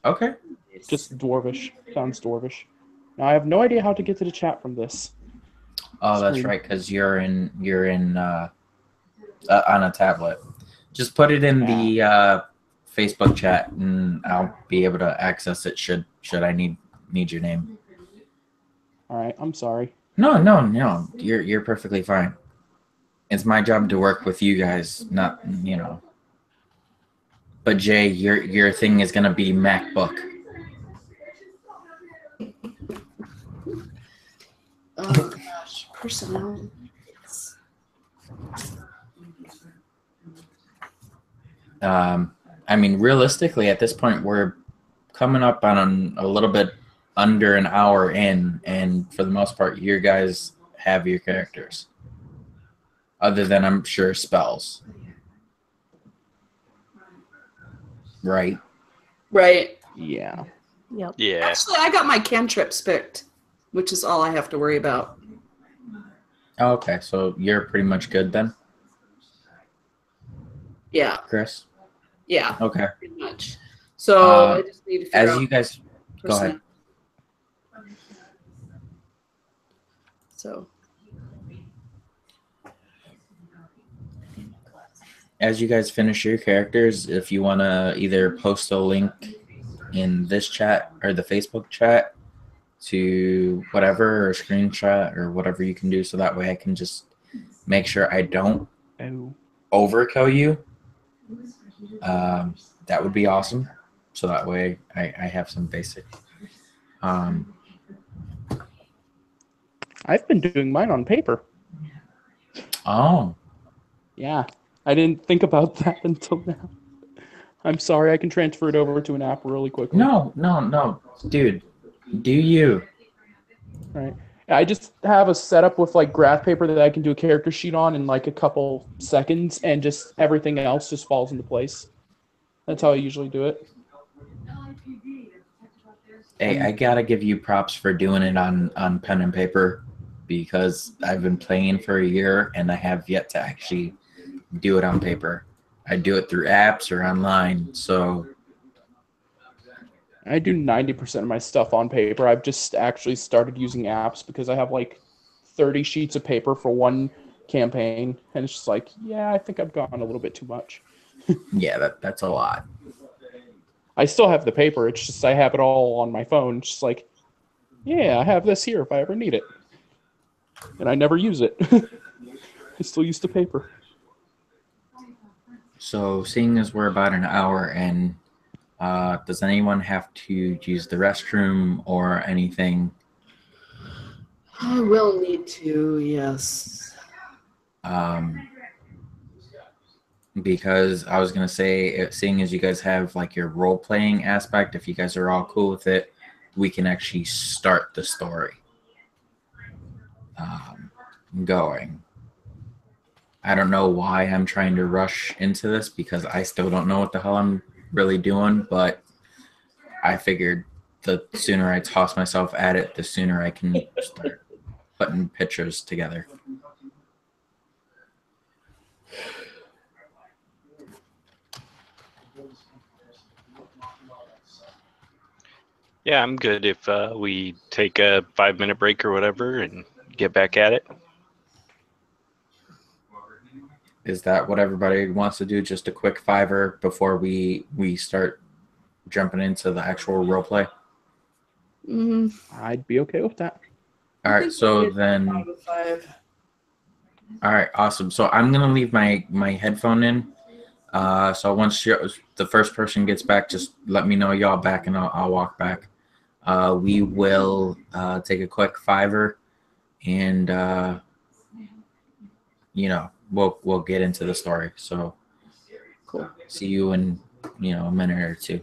Okay. Just dwarvish. Sounds dwarvish. Now I have no idea how to get to the chat from this. Oh, that's Screen. right, because you're in on a tablet. Just put it in the Facebook chat, and I'll be able to access it. Should I need your name? All right, I'm sorry. No. You're perfectly fine. It's my job to work with you guys, not. But Jay, your thing is gonna be MacBook. Oh gosh, personnel. I mean, realistically, at this point, we're coming up on a little bit under an hour in, and for the most part, you guys have your characters. Other than, I'm sure, spells. Right? Right. Yeah. Yep. Yeah. Actually, I got my cantrips picked, which is all I have to worry about. Oh, okay, so you're pretty much good then, Yeah. Chris? Yeah. Okay. Pretty much. So I just need to figure As out you guys... Go ahead. personnel. So As you guys finish your characters, if you want to either post a link in this chat or the Facebook chat to whatever, or screenshot or whatever you can do, so that way I can just make sure I don't Oh. overkill you. That would be awesome. So that way I have some basic. I've been doing mine on paper. Oh, Yeah, I didn't think about that until now. I'm sorry, I can transfer it over to an app really quickly. No, dude, do you? Right. I just have a setup with like graph paper that I can do a character sheet on in like a couple seconds, and just everything else just falls into place. That's how I usually do it. Hey, I gotta give you props for doing it on pen and paper, because I've been playing for a year and I have yet to actually do it on paper. I do it through apps or online. So I do 90% of my stuff on paper. I've just actually started using apps because I have like 30 sheets of paper for one campaign, and it's just like, yeah, I think I've gone a little bit too much. yeah, that's a lot. I still have the paper. It's just I have it all on my phone. It's just like, yeah, I have this here if I ever need it. And I never use it. I still use the paper. So seeing as we're about an hour in, does anyone have to use the restroom or anything? I will need to, yes. Because I was gonna say, seeing as you guys have like your role playing aspect, if you guys are all cool with it, we can actually start the story going. I don't know why I'm trying to rush into this, because I still don't know what the hell I'm really doing, but I figured the sooner I toss myself at it, the sooner I can start putting pictures together. Yeah, I'm good if we take a 5-minute break or whatever and get back at it. Is that what everybody wants to do? Just a quick fiver before we start jumping into the actual role play? Mm, I'd be okay with that. All I right, think so we did then, 5 of 5. all right, awesome. So I'm gonna leave my headphone in. So once the first person gets back, just let me know y'all back, and I'll walk back. We will take a quick fiver, and we'll get into the story. So Cool. see you in a minute or two.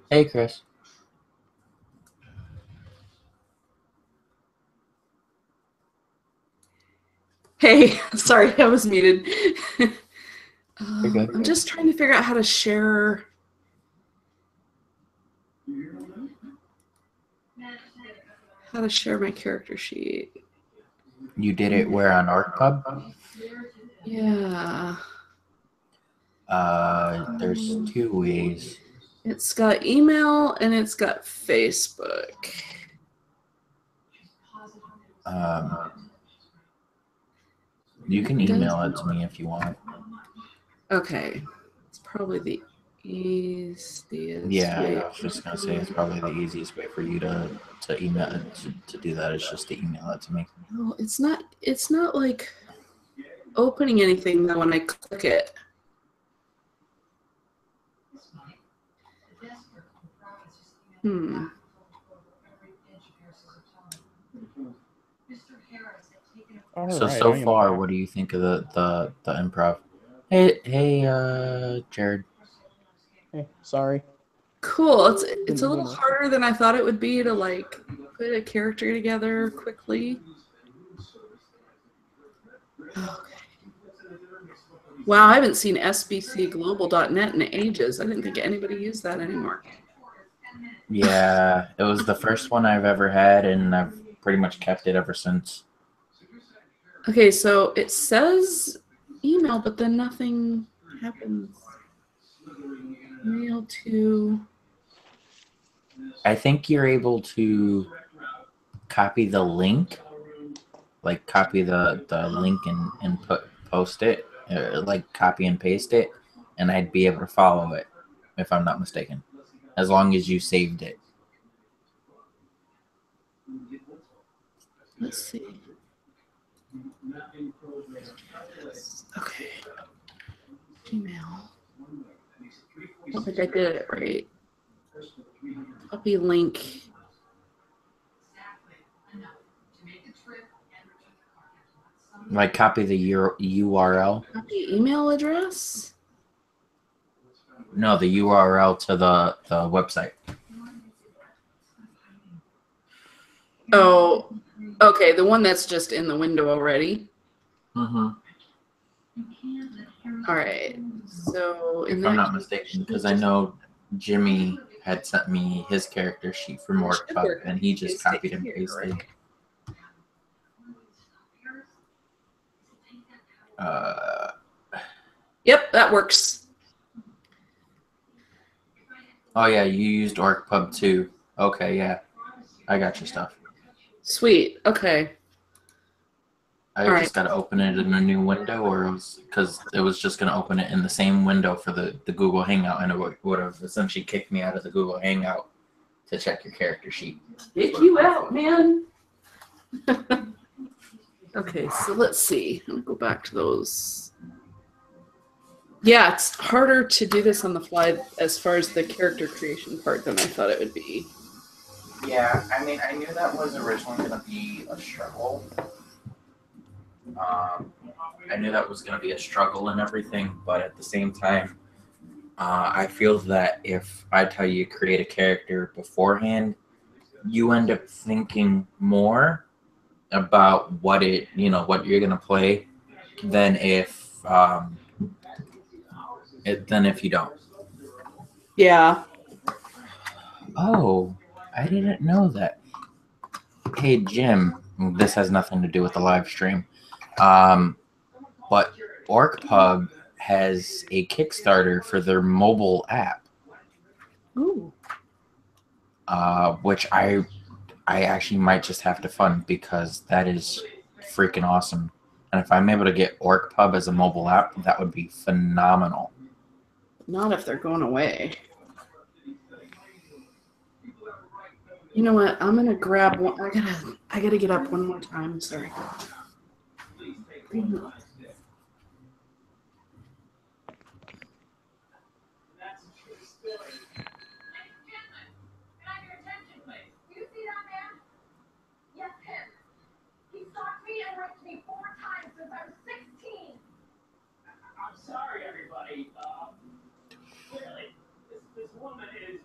Hey, Chris. Hey, sorry, I was muted. You're good. I'm just trying to figure out how to share. How to share my character sheet. You did it where on ArcPub? Yeah. There's two ways. It's got email and it's got Facebook. You can email it to me if you want. Okay. It's probably the easiest Yeah, way. I was just gonna say it's probably the easiest way for you to email to do that is just to email it to me. No, it's not like opening anything though when I click it. So far, what do you think of the improv? Hey, Jared. Hey, sorry. Cool. It's a little harder than I thought it would be to like put a character together quickly. Okay. Wow, I haven't seen sbcglobal.net in ages. I didn't think anybody used that anymore. Yeah, it was the first one I've ever had, and I've pretty much kept it ever since. Okay, so it says email, but then nothing happens. Mail to. I think you're able to copy the link, like copy the link and post it, like copy and paste it, and I'd be able to follow it, if I'm not mistaken, as long as you saved it. Let's see. Okay. Email. I don't think I did it right. Copy link. Like copy the URL. Copy email address. No, the URL to the website. Oh, okay. The one that's just in the window already. Mm-hmm. All right. So if I'm not mistaken, because I know Jimmy had sent me his character sheet from WorkPub, and he just copied and pasted. Yep, that works. Oh yeah, you used OrcPub too. Okay, yeah, I got your stuff. Sweet. Okay. I just got to open it in a new window, or because it was just going to open it in the same window for the Google Hangout, and it would have essentially kicked me out of the Google Hangout to check your character sheet. Kick you out, man. Okay, so let's see. I'll go back to those. Yeah, it's harder to do this on the fly as far as the character creation part than I thought it would be. Yeah, I mean, I knew that was originally going to be a struggle. I knew that was going to be a struggle and everything, but at the same time, I feel that if I tell you to create a character beforehand, you end up thinking more about what you're going to play than if you don't. Yeah. Oh, I didn't know that. Hey, Jim, this has nothing to do with the live stream. But OrcPub has a Kickstarter for their mobile app. Ooh. Which I actually might just have to fund because that is freaking awesome. And if I'm able to get OrcPub as a mobile app, that would be phenomenal. Not if they're going away. You know what? I'm gonna grab one. I gotta get up one more time. Sorry. I'm sorry, everybody. Clearly, this woman is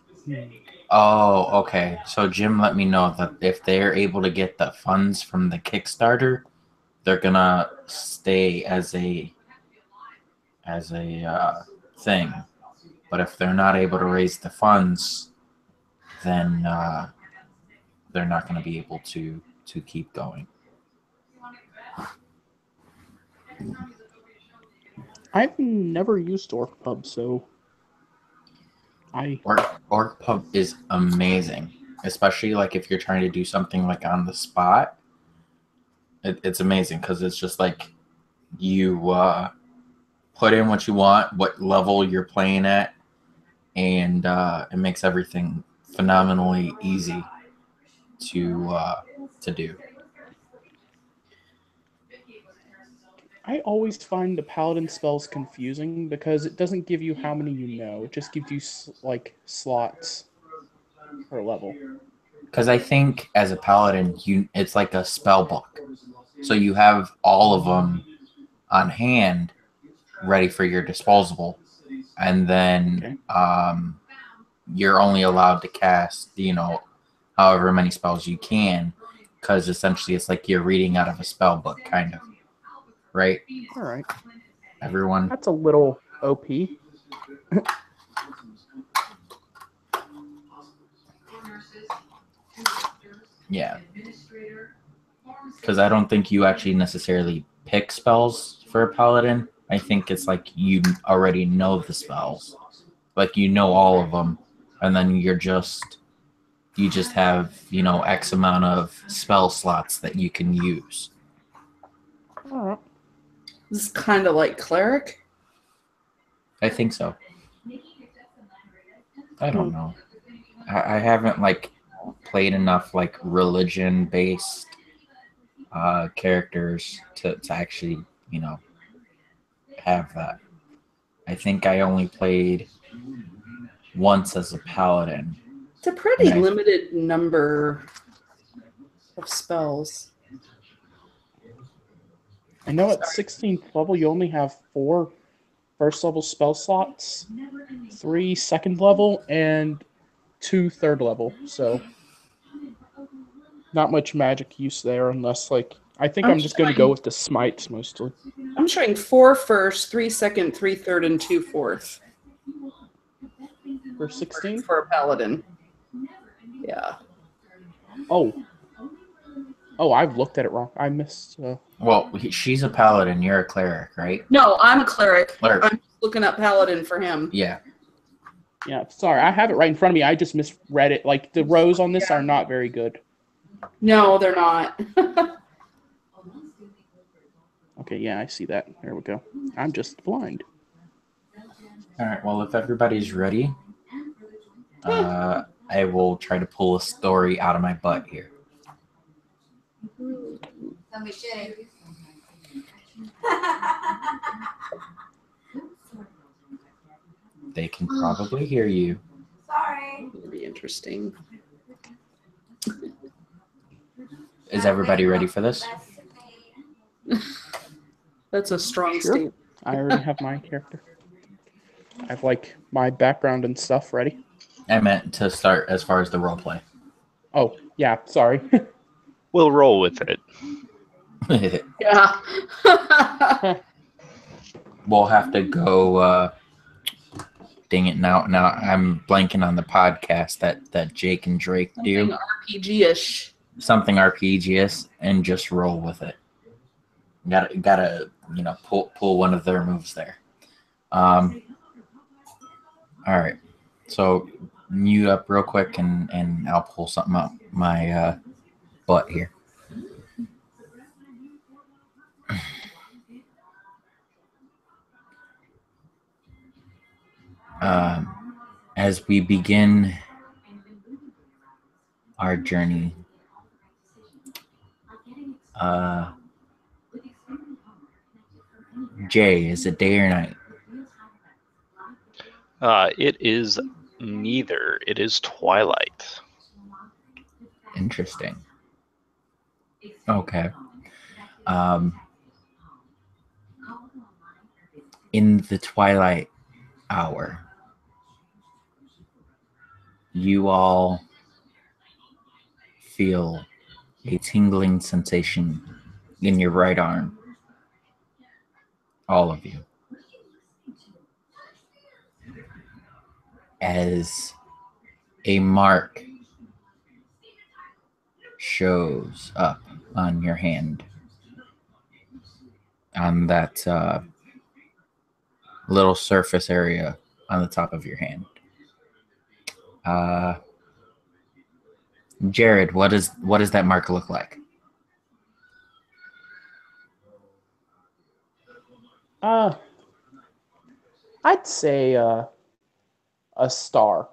Oh, okay. So Jim let me know that if they're able to get the funds from the Kickstarter, they're gonna stay as a thing. But if they're not able to raise the funds, then they're not going to be able to keep going. I've never used OrcPub, so OrcPub is amazing, especially like if you're trying to do something like on the spot. It's amazing because it's just like you put in what you want, what level you're playing at, and it makes everything phenomenally easy to do. I always find the paladin spells confusing because it doesn't give you how many you know. It just gives you like slots per level. Because I think as a paladin, it's like a spell book, so you have all of them on hand, ready for your disposable, and then you're only allowed to cast, however many spells you can, because essentially it's like you're reading out of a spell book, kind of, right? All right. Everyone. That's a little OP. Yeah. Because I don't think you actually necessarily pick spells for a paladin. I think it's like you already know the spells. Like you know all of them, and then you just have, X amount of spell slots that you can use. All right. This is kind of like cleric. I think so. I don't know. I haven't played enough religion based characters to actually have that. I think I only played once as a paladin. It's a pretty limited number of spells. I know at 16th level you only have 4 first level spell slots, 3 second level, and 2 third level. So not much magic use there unless I think I'm just going to go with the smites mostly. I'm showing 4 first, 3 second, 3 third, and 2 fourth. For 16? For a paladin. Yeah. Oh, I've looked at it wrong. I missed. Well, she's a paladin. You're a cleric, right? No, I'm a cleric. I'm just looking up paladin for him. Yeah. Yeah, sorry. I have it right in front of me. I just misread it. The rows on this are not very good. No, they're not. Okay, yeah, I see that. There we go. I'm just blind. All right, well, if everybody's ready, I will try to pull a story out of my butt here. They can probably hear you. Sorry. It'll be interesting. Is everybody ready for this? That's a strong statement. I already have my character. I have my background and stuff ready. I meant to start as far as the role play. Oh, yeah, sorry. We'll roll with it. Yeah. We'll have to go. Dang it! Now I'm blanking on the podcast that Jake and Drake do. Something RPG-ish. Something RPG-ish, and just roll with it. Gotta pull one of their moves there. All right. So mute up real quick, and I'll pull something out my butt here. As we begin our journey, Jay, is it day or night? It is neither. It is twilight. Interesting. Okay. In the twilight hour, you all feel a tingling sensation in your right arm. All of you. As a mark shows up on your hand. On that little surface area on the top of your hand. Jared, what does that mark look like? I'd say a star.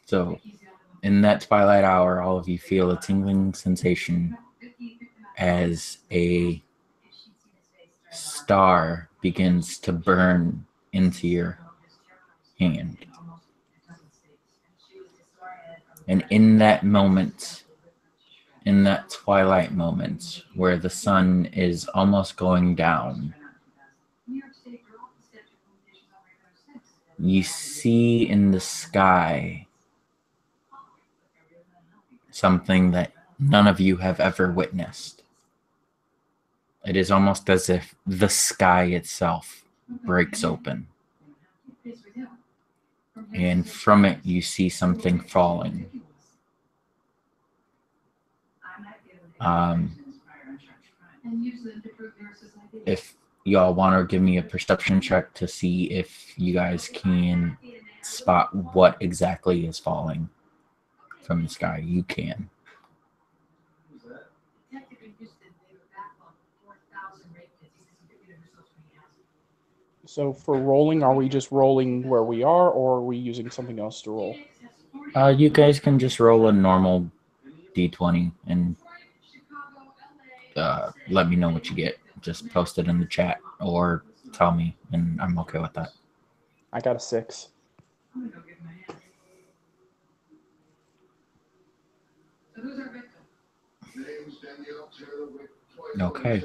So, in that twilight hour, all of you feel a tingling sensation as a star begins to burn into your hand. And in that moment, in that twilight moment where the sun is almost going down, you see in the sky something that none of you have ever witnessed. It is almost as if the sky itself breaks open. And from it, you see something falling. If y'all want to give me a perception check to see if you guys can spot what exactly is falling from the sky, you can. So for rolling, are we just rolling where we are, or are we using something else to roll? You guys can just roll a normal d20 and let me know what you get. Just post it in the chat or tell me, and I'm okay with that. I got a 6. Okay.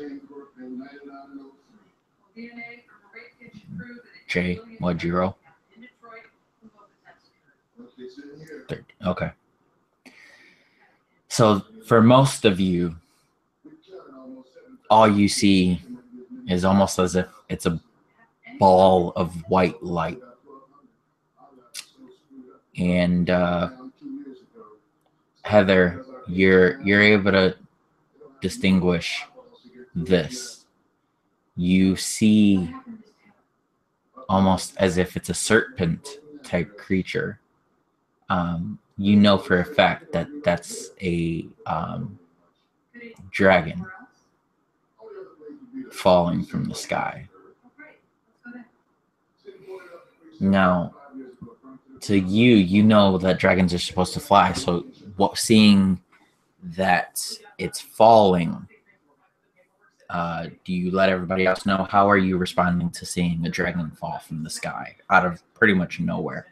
Jay, what'd you roll? 30. Okay. So for most of you, all you see is almost as if it's a ball of white light. And Heather, you're able to distinguish this. You see almost as if it's a serpent type creature. You know for a fact that that's a dragon falling from the sky. Now, to you, you know that dragons are supposed to fly, so seeing that it's falling, do you let everybody else know? How are you responding to seeing a dragon fall from the sky out of pretty much nowhere?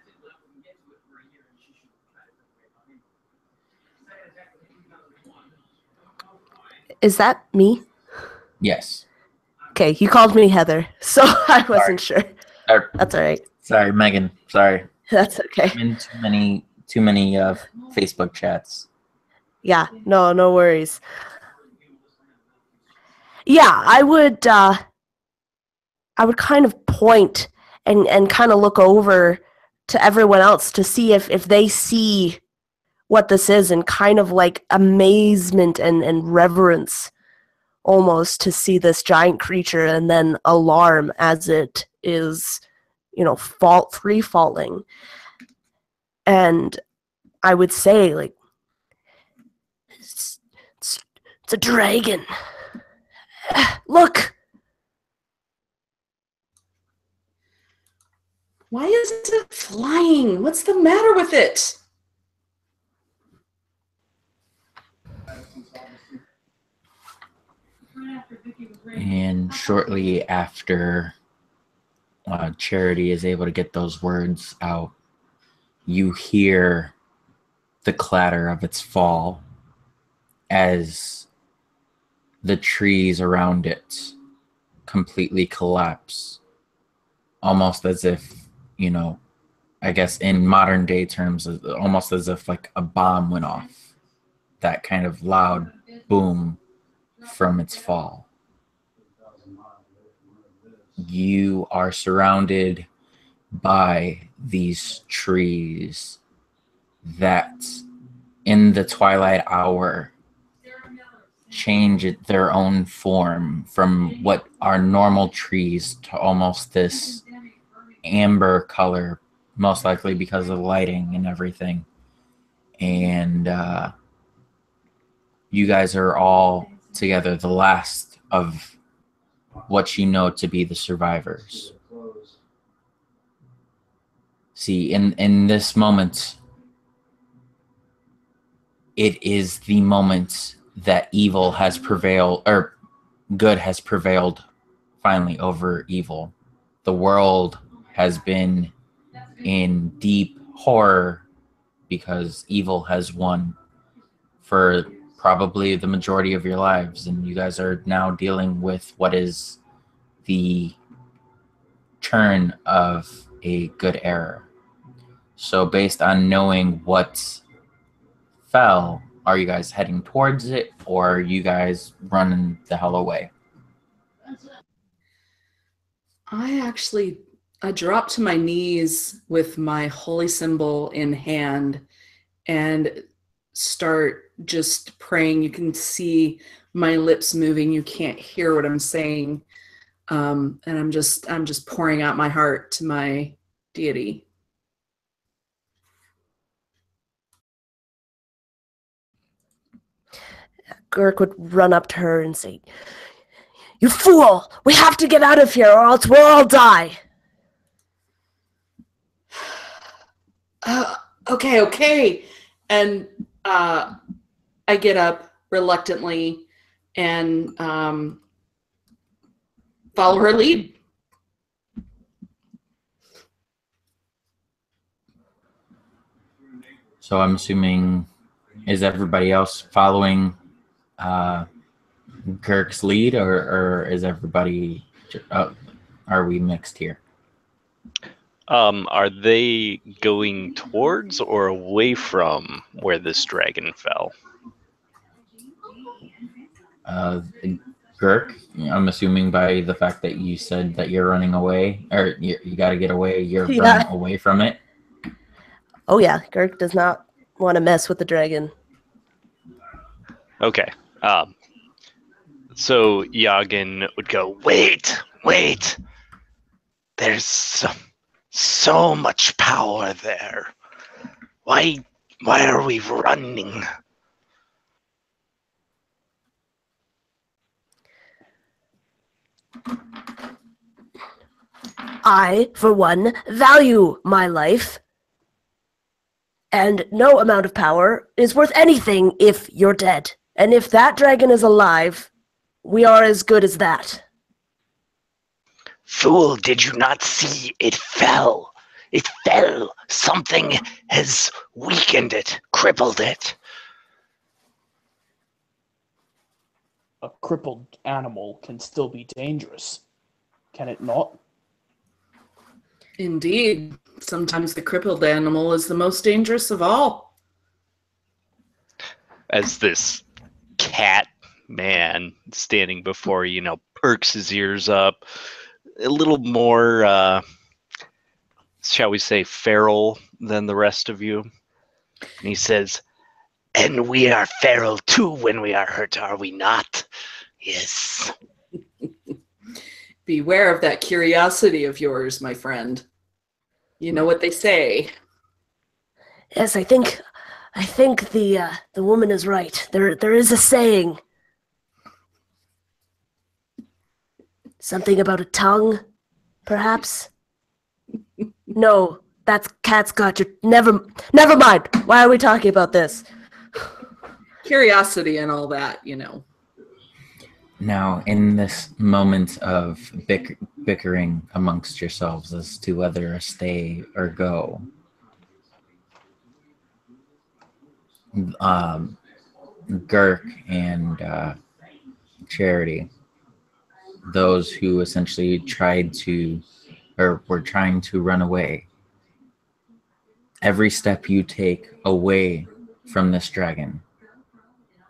Is that me? Yes. Okay, you called me Heather, so I wasn't sure. That's all right. Sorry, Megan. Sorry. That's okay. I'm in too many Facebook chats. Yeah, no worries. Yeah, I would kind of point and kind of look over to everyone else to see if they see what this is, and kind of like amazement and reverence almost to see this giant creature, and then alarm as it is, free falling. And I would say, like, it's a dragon. Look. Why isn't it flying? What's the matter with it? And shortly after Charity is able to get those words out, you hear the clatter of its fall as the trees around it completely collapse, almost as if you know, I guess in modern day terms, almost as if like a bomb went off. That kind of loud boom from its fall. You are surrounded by these trees that in the twilight hour change their own form from what are normal trees to almost this amber color, most likely because of lighting and everything. And you guys are all together, the last of what you know to be the survivors. See, in this moment, it is the moment that evil has prevailed, or good has prevailed finally over evil. The world has been in deep horror because evil has won for probably the majority of your lives, and you guys are now dealing with what is the turn of a good era. So based on knowing what fell, are you guys heading towards it, or are you guys running the hell away? I drop to my knees with my holy symbol in hand and start just praying. You can see my lips moving. You can't hear what I'm saying. And I'm just pouring out my heart to my deity. Girk would run up to her and say, "You fool! We have to get out of here or else we'll all die!" Okay. And I get up reluctantly and follow her lead. So I'm assuming, is everybody else following Kirk's lead, or is everybody, are we mixed here? Are they going towards or away from where this dragon fell? Girk, I'm assuming by the fact that you said that you're running away, or you got to get away, you're running away from it. Oh yeah, Girk does not want to mess with the dragon. Okay. So Yagan would go, wait! There's so much power there. Why are we running? I, for one, value my life. And no amount of power is worth anything if you're dead. And if that dragon is alive, we are as good as that. Fool, did you not see? It fell. It fell. Something has weakened it, crippled it. A crippled animal can still be dangerous, can it not? Indeed. Sometimes the crippled animal is the most dangerous of all. As this cat man standing before you, perks his ears up, a little more, shall we say, feral than the rest of you. And he says, and we are feral too when we are hurt, are we not? Yes. Beware of that curiosity of yours, my friend. You know what they say. Yes, I think the woman is right. There is a saying. Something about a tongue, perhaps? No, that's cat's got your... Never mind. Why are we talking about this? Curiosity and all that, Now, in this moment of bickering amongst yourselves as to whether to stay or go, Girk and Charity, those who essentially tried to or were trying to run away, every step you take away from this dragon,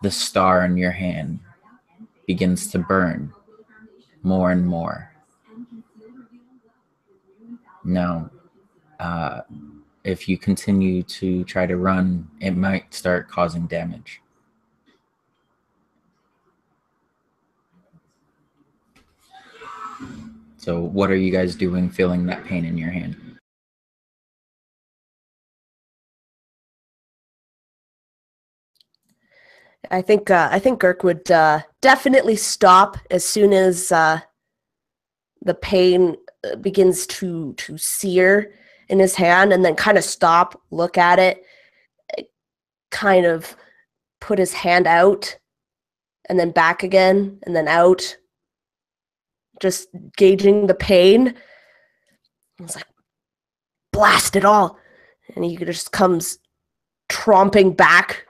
the star in your hand begins to burn more and more. Now, if you continue to try to run, it might start causing damage. So what are you guys doing feeling that pain in your hand? I think Girk would definitely stop as soon as the pain begins to sear in his hand, and then kind of stop, look at it, kind of put his hand out, and then back again, and then out, just gauging the pain. He's like, blast it all. And he just comes tromping back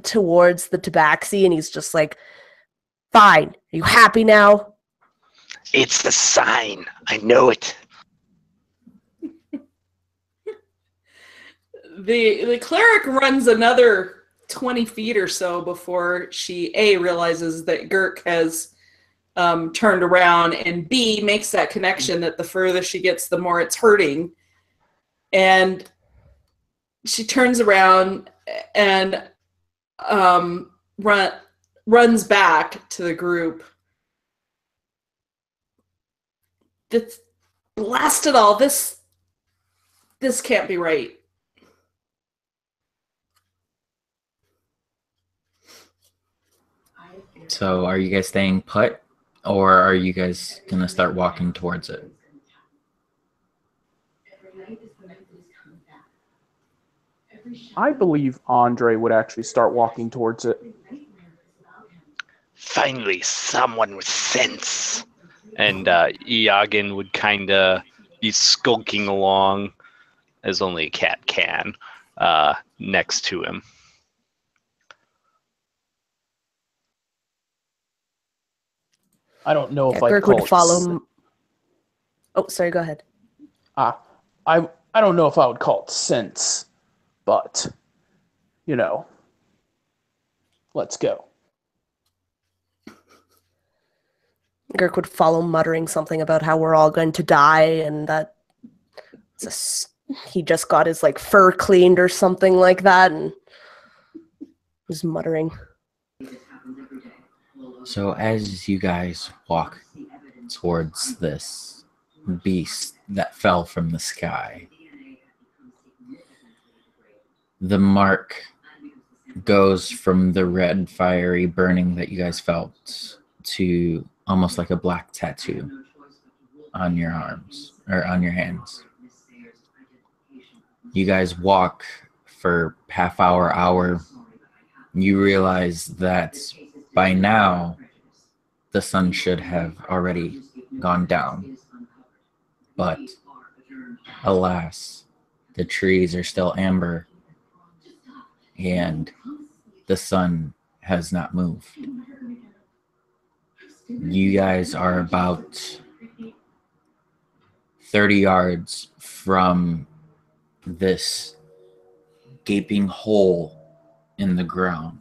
towards the tabaxi, and he's just like, fine, are you happy now? It's the sign. I know it. The cleric runs another 20 feet or so before she A, realizes that Girk has turned around, and B, makes that connection that the further she gets, the more it's hurting. And she turns around and runs back to the group. Blast it all. This can't be right. So are you guys staying put, or are you guys going to start walking towards it? I believe Andre would actually start walking towards it. Finally, someone with sense. And Iagin would kind of be skulking along, as only a cat can, next to him. I don't know if I'd Girk call would it follow. Oh, sorry. Go ahead. I don't know if I would call it sense, but let's go. Girk would follow, muttering something about how we're all going to die, and that he just got his fur cleaned or something like that, and was muttering. So as you guys walk towards this beast that fell from the sky, the mark goes from the red fiery burning that you guys felt to almost like a black tattoo on your arms or on your hands. You guys walk for half hour. You realize that by now the sun should have already gone down. But alas, the trees are still amber and the sun has not moved. You guys are about 30 yards from this gaping hole in the ground,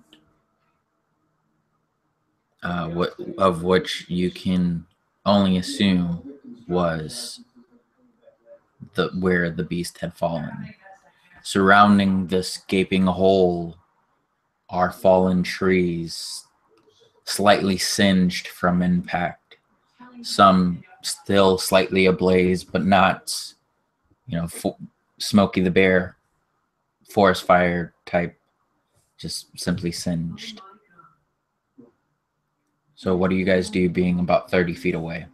of which you can only assume was where the beast had fallen. Surrounding this gaping hole are fallen trees, slightly singed from impact. Some still slightly ablaze, but not, Smokey the Bear, forest fire type, just simply singed. So what do you guys do being about 30 feet away?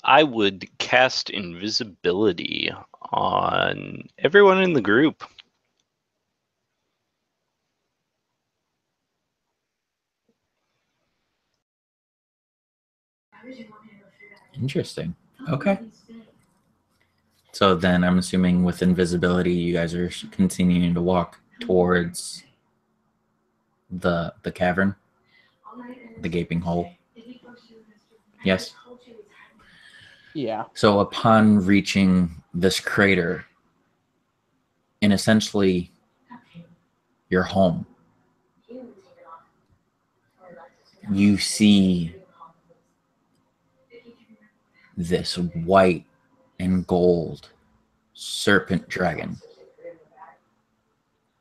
I would cast invisibility on everyone in the group. Interesting. Okay. So then I'm assuming with invisibility, you guys are continuing to walk towards the cavern, the gaping hole. Yes. Yeah. So upon reaching this crater, and essentially your home, you see this white and gold serpent dragon.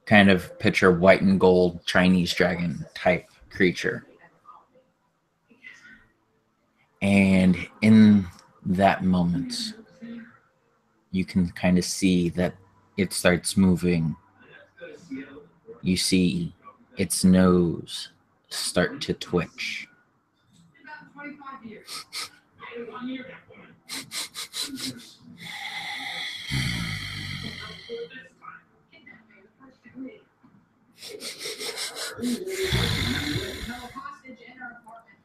Kind of picture white and gold Chinese dragon type creature. And in that moment, you can kind of see that it starts moving. You see its nose start to twitch.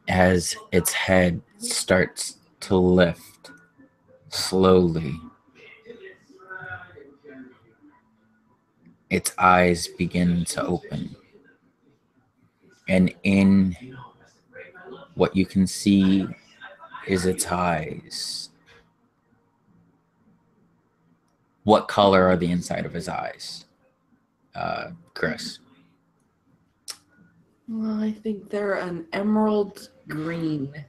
As its head starts to lift slowly, its eyes begin to open. And in what you can see is its eyes. What color are the inside of his eyes, Chris? Well, I think they're an emerald green.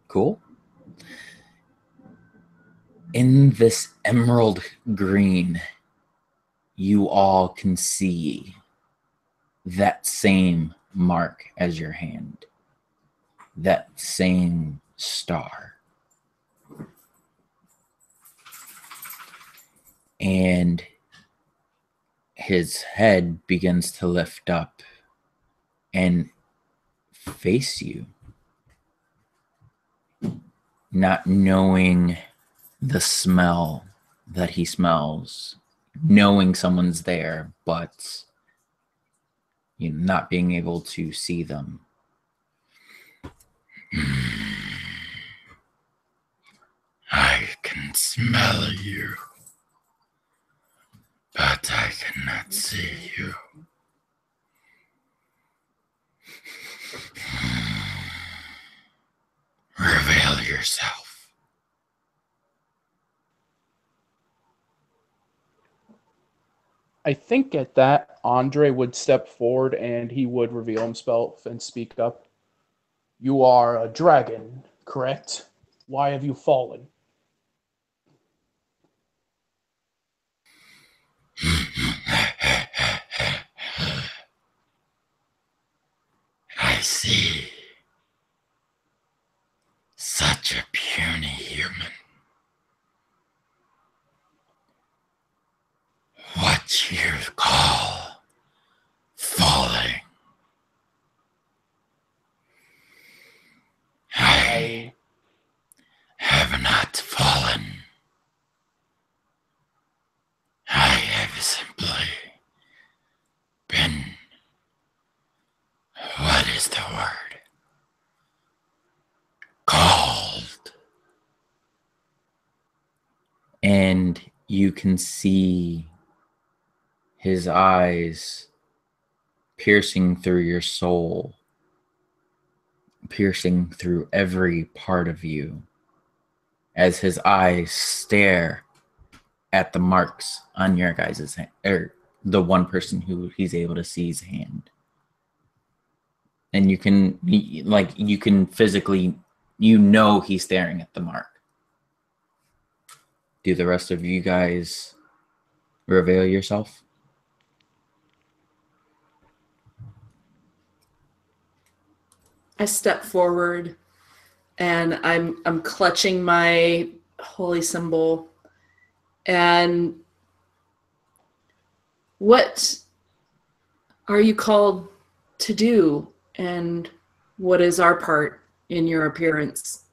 Cool. In this emerald green, you all can see that same mark as your hand, that same star. And his head begins to lift up and face you, not knowing the smell that he smells, knowing someone's there, but not being able to see them. I can smell you, but I cannot see you. Reveal yourself. I think at that, Andre would step forward and he would reveal himself and speak up. You are a dragon, correct? Why have you fallen? I see. Such a puny human. What you call falling. I have not fallen. I have simply been, what is the word? Called. And you can see his eyes piercing through your soul, piercing through every part of you, as his eyes stare at the marks on your guys' hand, or the one person who he's able to see his hand. And you can physically, he's staring at the mark. Do the rest of you guys reveal yourself? I step forward and I'm clutching my holy symbol. And what are you called to do? And what is our part in your appearance?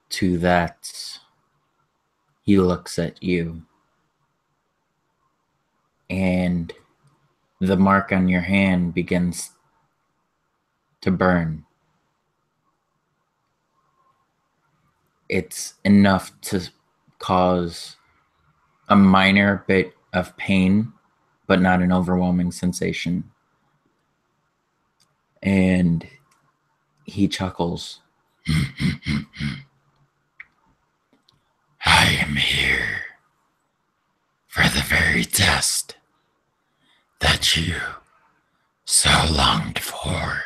To that, he looks at you, and the mark on your hand begins to burn. it's enough to cause a minor bit of pain, but not an overwhelming sensation. And he chuckles. I am here for the very test that you so longed for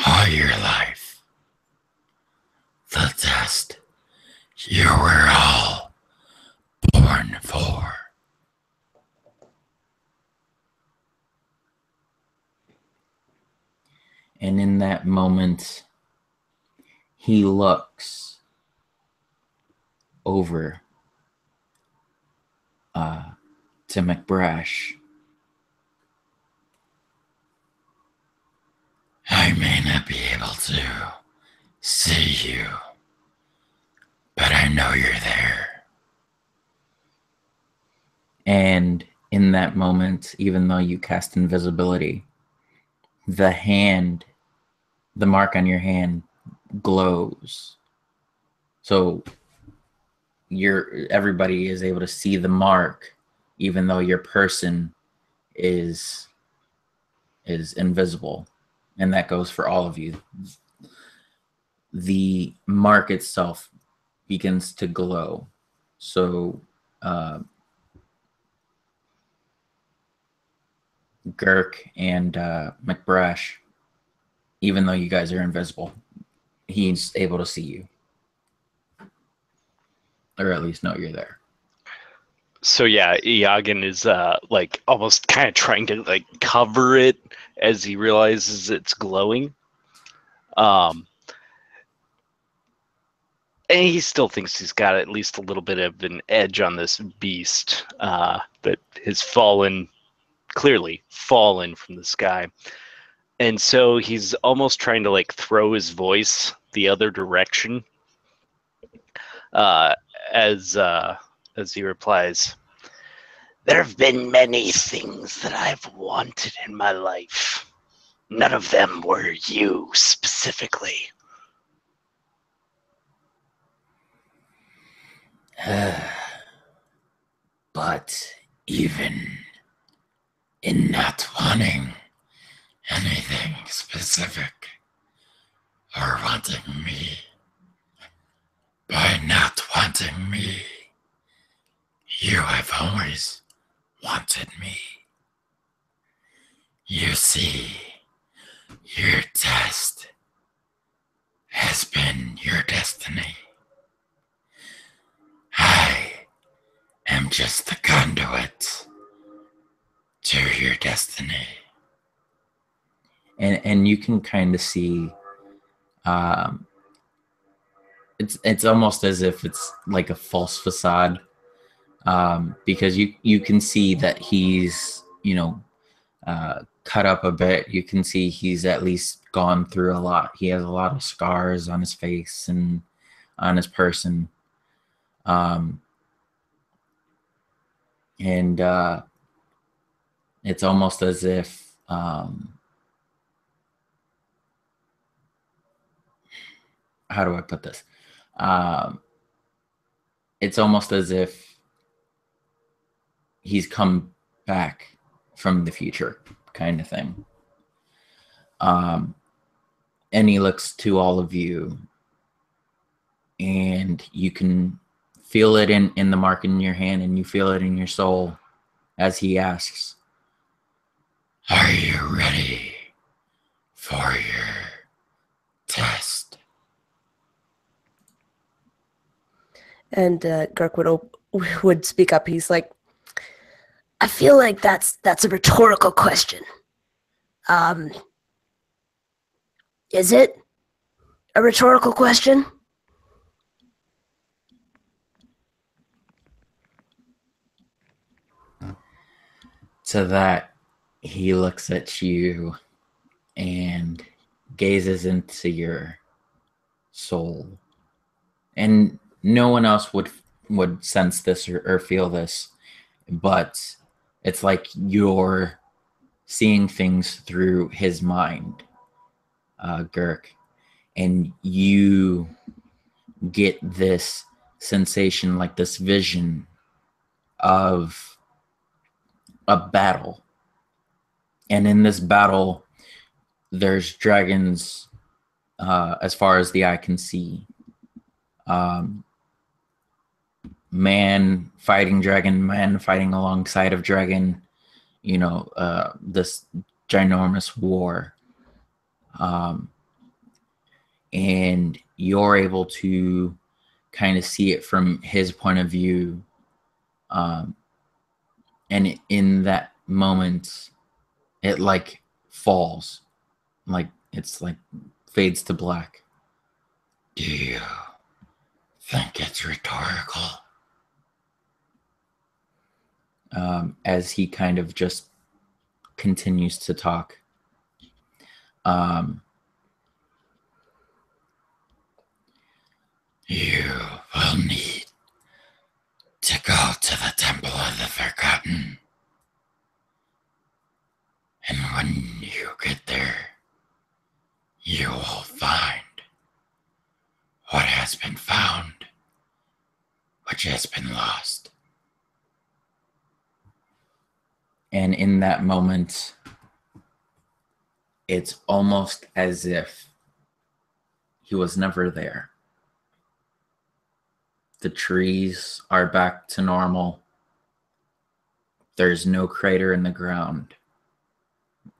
all your life. The test you were all born for. And in that moment, he looks over to McBrash. I may not be able to see you, but I know you're there. And in that moment, even though you cast invisibility, the mark on your hand glows. So everybody is able to see the mark, even though your person is invisible. And that goes for all of you. The mark itself begins to glow. So Girk and McBrash, even though you guys are invisible, he's able to see you. Or at least know you're there. So yeah, Iagan is like almost kind of trying to like cover it as he realizes it's glowing. And he still thinks he's got at least a little bit of an edge on this beast that has clearly fallen from the sky. And so he's almost trying to like throw his voice the other direction as he replies, "There have been many things that I've wanted in my life. None of them were you specifically." But even in not wanting anything specific or wanting me, by not wanting me, you have always wanted me. You see, your test has been your destiny. I am just the conduit to your destiny. And you can kind of see it's almost as if it's like a false facade, because you can see that he's cut up a bit. You can see he's at least gone through a lot. He has a lot of scars on his face and on his person. And it's almost as if how do I put this? It's almost as if he's come back from the future, kind of thing. And he looks to all of you, and you can feel it in the mark in your hand, and you feel it in your soul as he asks, "Are you ready for your test?" And Girk would speak up. He's like, "I feel like that's a rhetorical question. Is it a rhetorical question?" To that, he looks at you and gazes into your soul. And no one else would sense this or feel this, but it's like you're seeing things through his mind, Girk, and you get this sensation, like this vision of a battle. And in this battle, there's dragons as far as the eye can see. Man fighting dragon, man fighting alongside of dragon, this ginormous war. And you're able to kind of see it from his point of view. And in that moment, it like falls, like it's like fades to black. Do you think it's rhetorical? As he kind of just continues to talk. You will need to go to the Temple of the Forgotten. And when you get there, you will find what has been found, which has been lost. And in that moment, it's almost as if he was never there. The trees are back to normal. There's no crater in the ground.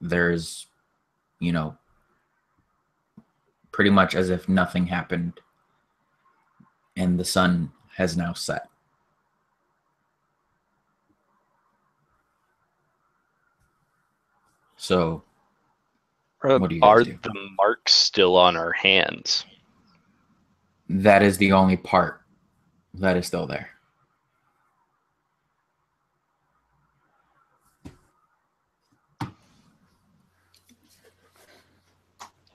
There's, pretty much as if nothing happened. And the sun has now set. So, what do you guys do? Are the marks still on our hands? That is the only part that is still there.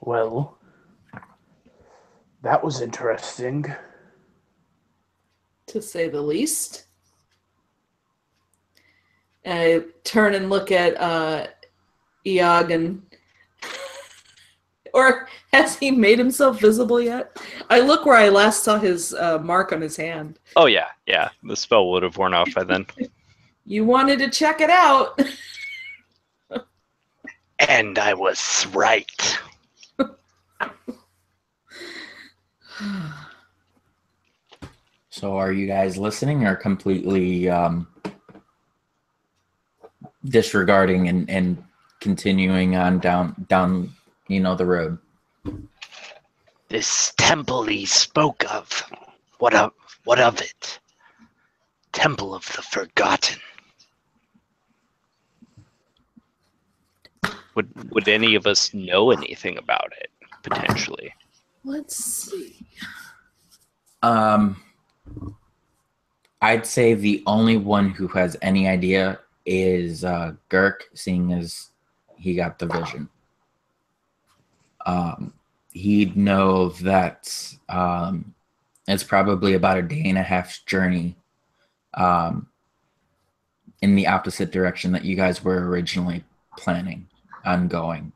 Well, that was interesting. To say the least. I turn and look at Eog, and or has he made himself visible yet? I look where I last saw his mark on his hand. Oh yeah. The spell would have worn off by then. You wanted to check it out. And I was right. So are you guys listening or completely disregarding and continuing on down the road? This temple he spoke of. What of it? Temple of the Forgotten. Would any of us know anything about it, potentially? Let's see. I'd say the only one who has any idea is Girk, seeing as he got the vision. He'd know that it's probably about a day and a half's journey in the opposite direction that you guys were originally planning on going.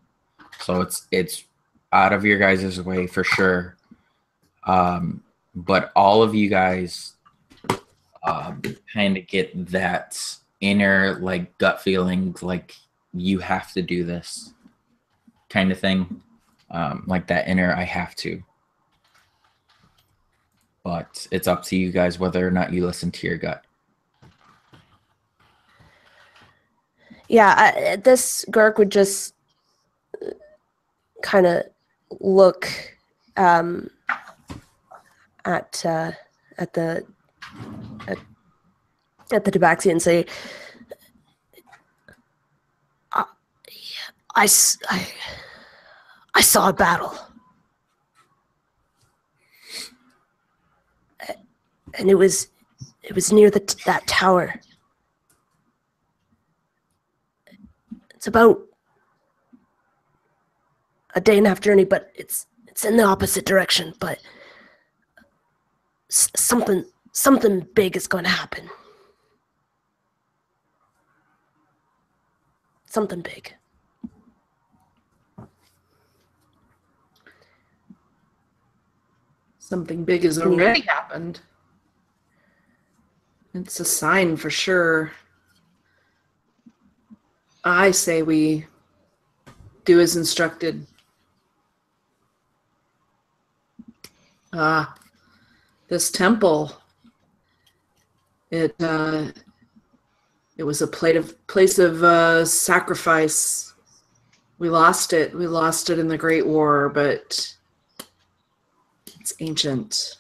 So it's out of your guys' way for sure. But all of you guys kind of get that inner like gut feeling, like you have to do this kind of thing, like that inner I have to. But it's up to you guys whether or not you listen to your gut. Yeah, this Girk would just kind of look at the tabaxi and say, I saw a battle, and it was near that tower. It's about a day and a half journey, but it's in the opposite direction. But something big is going to happen. Something big. Something big has already happened. It's a sign for sure. I say we do as instructed. This temple. It was a place of sacrifice. We lost it. We lost it in the Great War, but it's ancient.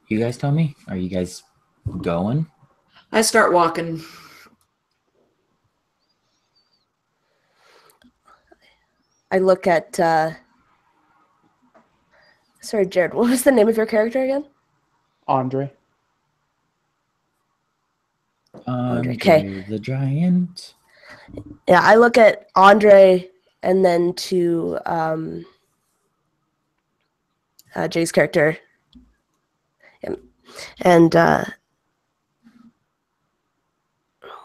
You guys tell me. Are you guys going? I start walking. I look at. Sorry, Jared. What was the name of your character again? Andre. Andre Okay. the Giant. Yeah, I look at Andre and then to Jay's character. And,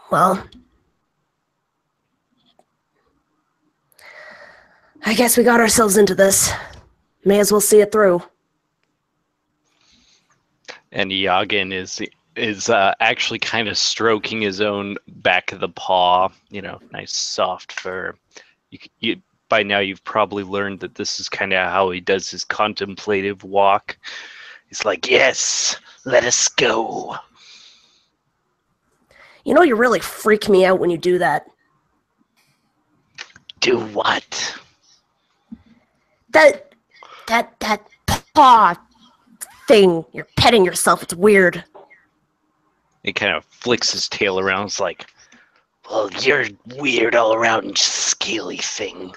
well, I guess we got ourselves into this. May as well see it through. And Yagan is actually kind of stroking his own back of the paw. You know, nice soft fur. You by now you've probably learned that this is kind of how he does his contemplative walk. He's like, "Yes, let us go." You know, you really freak me out when you do that. Do what? That paw thing. You're petting yourself. It's weird. He kind of flicks his tail around. It's like, "Well, you're weird all around, scaly thing.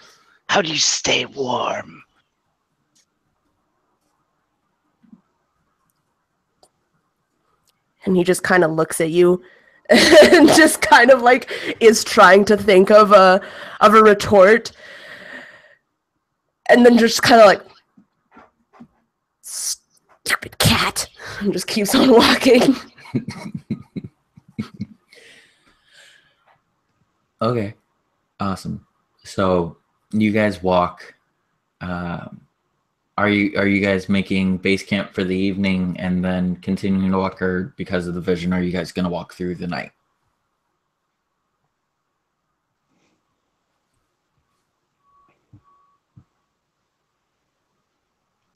How do you stay warm?" And he just kind of looks at you and just kind of like is trying to think of a retort. And then just kind of like, stupid cat. And just keeps on walking. Okay. Awesome. So you guys walk. Are you guys making base camp for the evening and then continuing to walk, or because of the vision, are you guys going to walk through the night?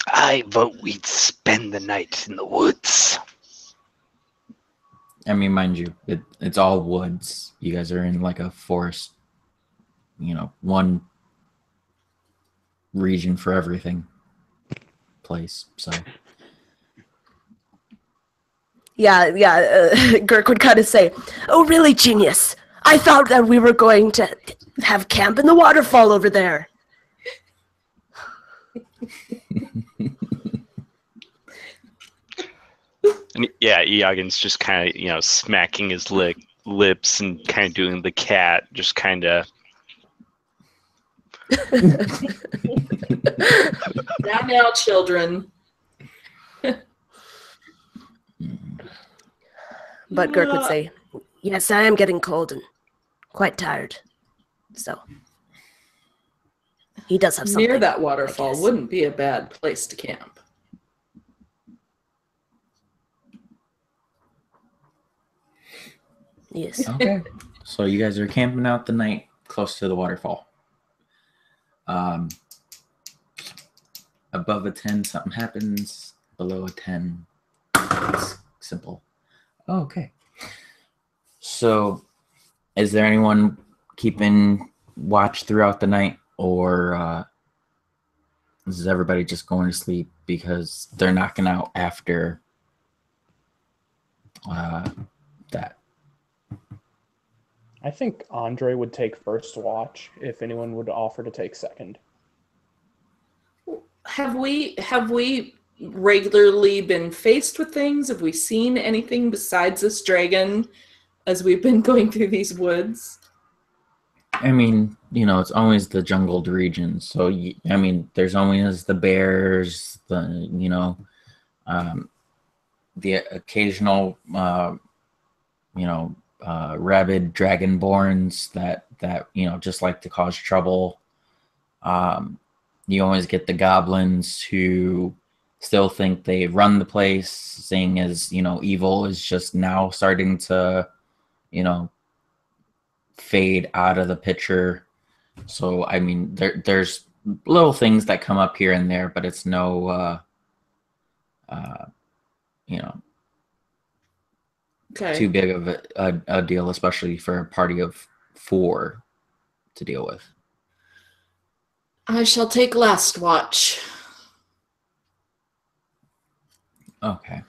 I vote we'd spend the night in the woods. I mean, mind you, it's all woods. You guys are in like a forest, one region for everything place. So Yeah, Girk would kind of say, "Oh, really, genius? I thought that we were going to have camp in the waterfall over there." And yeah, Iagon's just kind of, smacking his lips and kind of doing the cat, just kind of. Now, children. But Girk would say, "Yes, I am getting cold and quite tired." So he does have something. Near that waterfall wouldn't be a bad place to camp. Yes. okay. So you guys are camping out the night close to the waterfall. Above a 10, something happens. Below a 10, it's simple. Oh, okay. So, is there anyone keeping watch throughout the night, or is everybody just going to sleep because they're knocking out after that? I think Andre would take first watch if anyone would offer to take second. Have we regularly been faced with things? Have we seen anything besides this dragon as we've been going through these woods? I mean, it's always the jungled regions. So, there's always the bears, the occasional, rabid dragonborns that just like to cause trouble. You always get the goblins who still think they run the place, seeing as evil is just now starting to fade out of the picture. So I mean, there's little things that come up here and there, but it's no Okay. too big of a deal, especially for a party of 4 to deal with. I shall take last watch. Okay.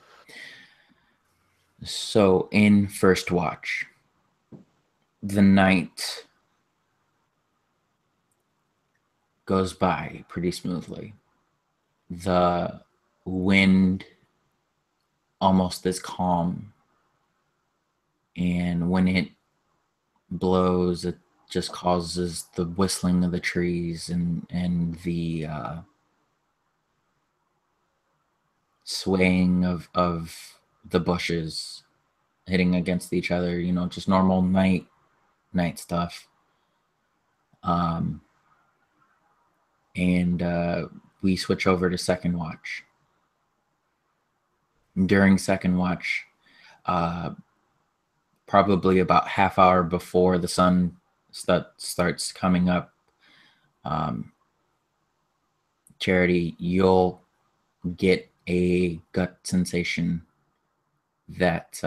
So in first watch, the night goes by pretty smoothly. The wind almost is calm, and when it blows, it just causes the whistling of the trees and the swaying of the bushes hitting against each other, just normal night stuff. And we switch over to second watch. During second watch, probably about half hour before the sun starts coming up, Charity, you'll get a gut sensation that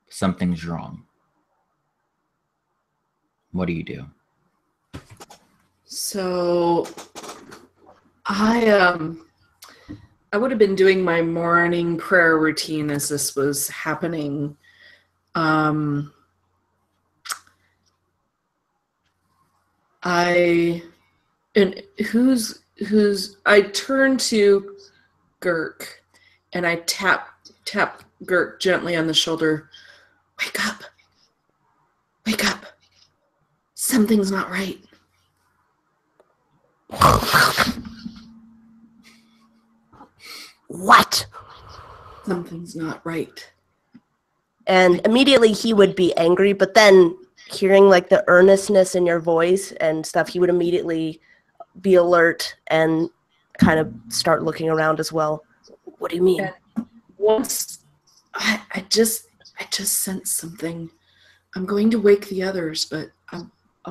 something's wrong. What do you do? So I would have been doing my morning prayer routine as this was happening. I turn to Girk and I tap Girk gently on the shoulder. Wake up. Wake up. Something's not right. What? Something's not right. And immediately he would be angry, but then hearing like the earnestness in your voice and stuff, he would immediately be alert and kind of start looking around as well. What do you mean? And once I just sensed something. I'm going to wake the others, but I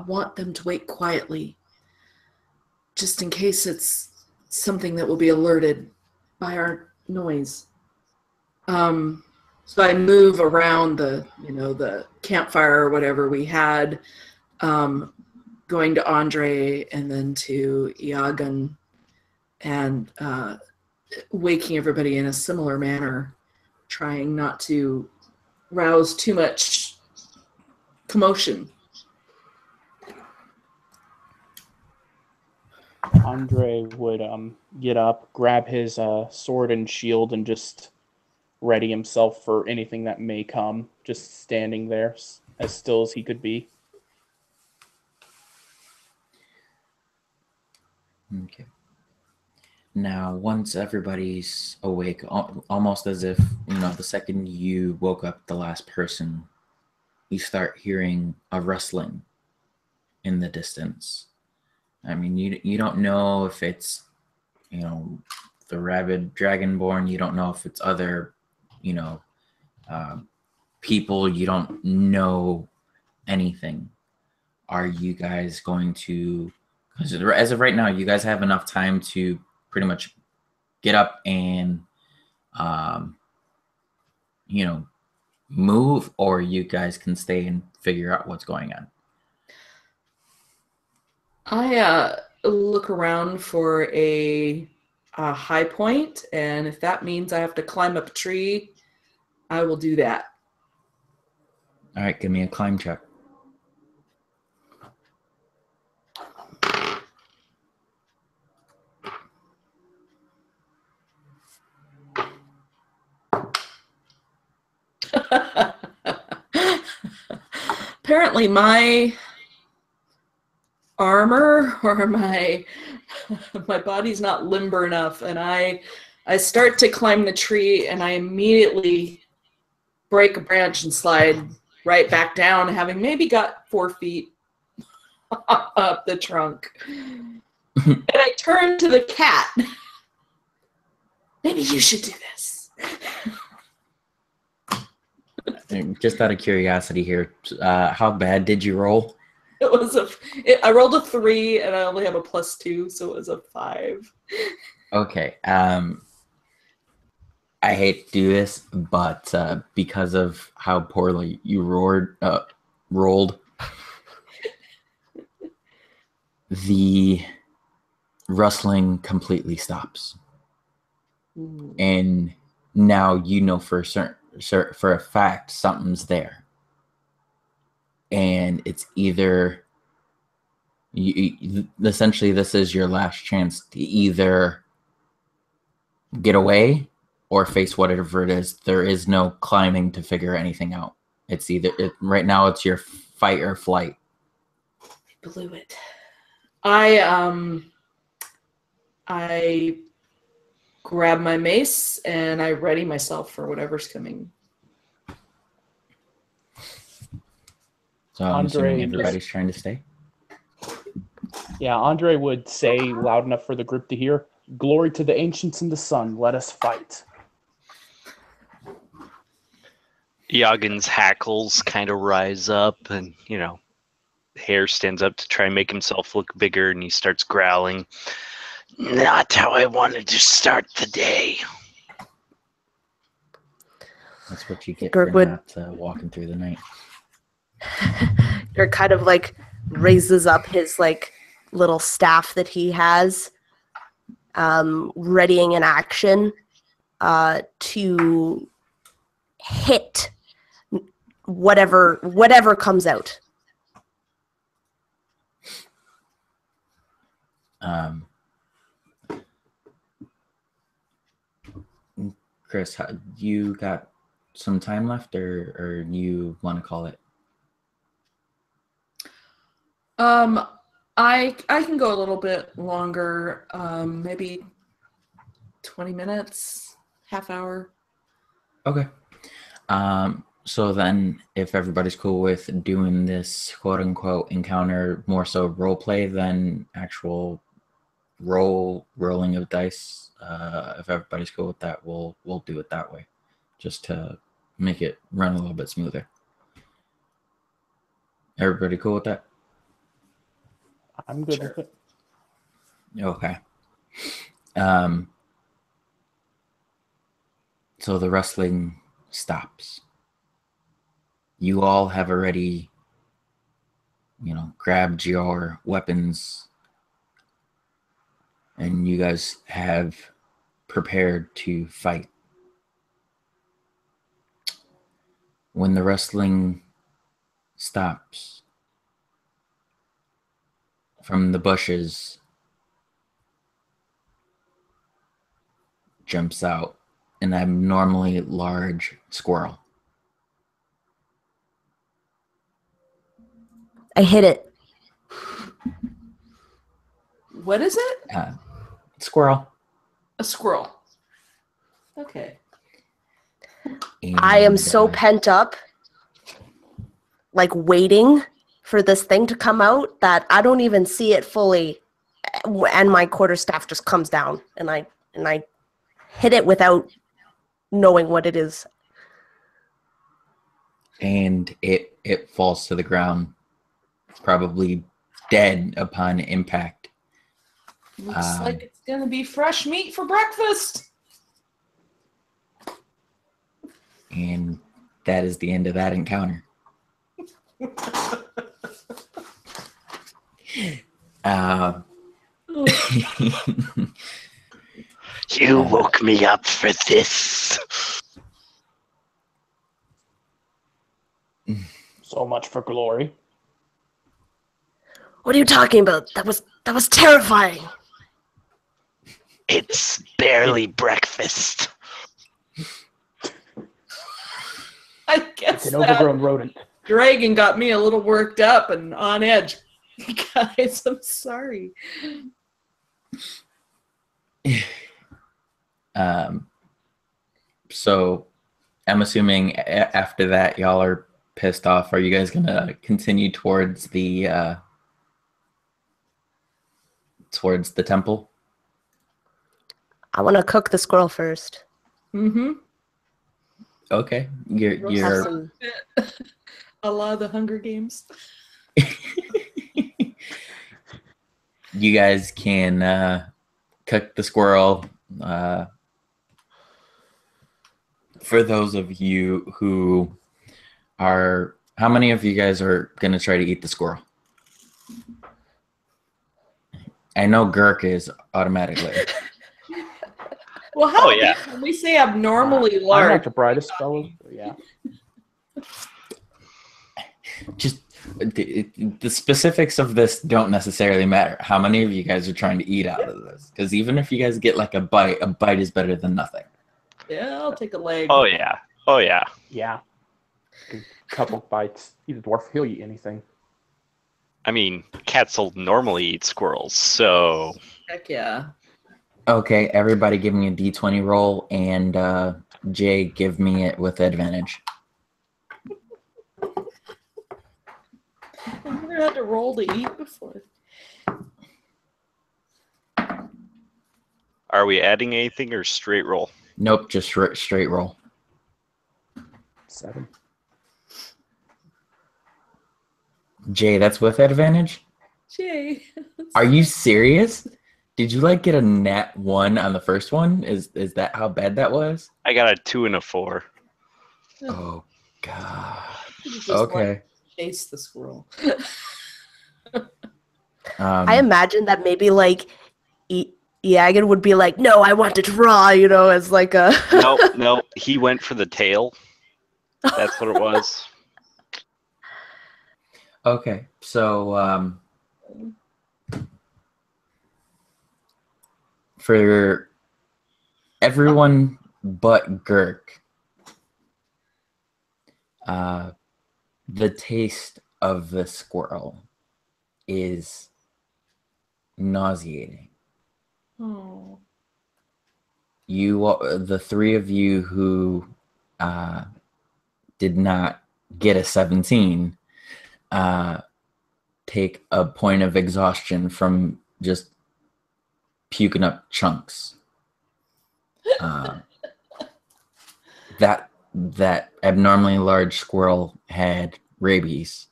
want them to wake quietly, just in case it's something that will be alerted by our noise. So I move around the campfire or whatever we had, going to Andre and then to Iagan, and waking everybody in a similar manner, trying not to rouse too much commotion. Andre would get up, grab his sword and shield, and just ready himself for anything that may come, just standing there as still as he could be. Okay. Now, once everybody's awake, almost as if, the second you woke up the last person, you start hearing a rustling in the distance. I mean, you don't know if it's, the rabid dragonborn. You don't know if it's other, people. You don't know anything. Are you guys going to, because as of right now, you guys have enough time to pretty much get up and, move, or you guys can stay and figure out what's going on? I look around for a high point, and if that means I have to climb up a tree, I will do that. All right, give me a climb check. Apparently my armor or my body's not limber enough, and I start to climb the tree, and I immediately break a branch and slide right back down, having maybe got 4 feet up the trunk. And I turn to the cat. Maybe you should do this. Just out of curiosity here, how bad did you roll? I rolled a 3 and I only have a +2, so it was a 5. Okay. I hate to do this, but because of how poorly you rolled, the rustling completely stops. And now you know for a fact something's there. And it's either essentially this is your last chance to either get away or face whatever it is. There is no climbing to figure anything out. It's right now it's your fight or flight. I blew it. I grab my mace and I ready myself for whatever's coming. So I'm assuming everybody's trying to stay. Yeah, Andre would say loud enough for the group to hear, "Glory to the ancients in the sun, let us fight." Yagin's hackles kind of rise up and, hair stands up to try and make himself look bigger, and he starts growling. Not how I wanted to start the day. That's what you get Girdwood. for not walking through the night. Dirk kind of like raises up his like little staff that he has, readying an action to hit whatever comes out. Chris, you got some time left, or you want to call it? I can go a little bit longer, maybe 20 minutes, half hour. Okay. So then, if everybody's cool with doing this quote-unquote encounter more so role play than actual rolling of dice, if everybody's cool with that, we'll do it that way, just to make it run a little bit smoother. Everybody cool with that? I'm good with it. Okay. So the wrestling stops. You all have already, grabbed your weapons, and you guys have prepared to fight. When the wrestling stops, from the bushes jumps out an abnormally large squirrel. I hit it. What is it? Squirrel. A squirrel. Okay. And, I am so pent up, like waiting for this thing to come out, that I don't even see it fully, and my quarterstaff just comes down, and I hit it without knowing what it is. And it falls to the ground, probably dead upon impact. Looks like it's gonna be fresh meat for breakfast. And that is the end of that encounter. You woke me up for this. So much for glory. What are you talking about? That was terrifying. It's barely breakfast. I guess It's an overgrown rodent. dragon got me a little worked up and on edge. Guys, I'm sorry. So I'm assuming after that, y'all are pissed off. Are you guys gonna continue towards the temple? I want to cook the squirrel first. Mm-hmm. Okay, Have you're some- A lot of the Hunger Games. you guys can cook the squirrel. For those of you who are, how many of you guys are gonna try to eat the squirrel? I know Gurk is automatically. Well, how Oh, yeah. big when we say abnormally I'm large? not the brightest fellow, but yeah. Just the specifics of this don't necessarily matter. How many of you guys are trying to eat out of this? Because even if you guys get like a bite is better than nothing. Yeah, I'll take a leg. Oh yeah. Oh yeah. Yeah. A couple bites. He's a dwarf. He'll eat anything. I mean, cats will normally eat squirrels, so Heck yeah. Okay, everybody give me a d20 roll, and Jay, give me it with advantage. I never had to roll to eat before. are we adding anything or straight roll? Nope, just straight roll. 7. Jay, that's with advantage? Jay. Are you serious? Did you like get a nat 1 on the first one? Is that how bad that was? I got a 2 and a 4. Oh god. Just Okay. like chase the squirrel. I imagine that maybe like Iagan would be like, "No, I want it raw," as like a. No, he went for the tail. That's what it was. Okay, so for everyone but Gurk, the taste of the squirrel is nauseating. Oh. The three of you who did not get a 17 take a point of exhaustion from just puking up chunks. That abnormally large squirrel had rabies,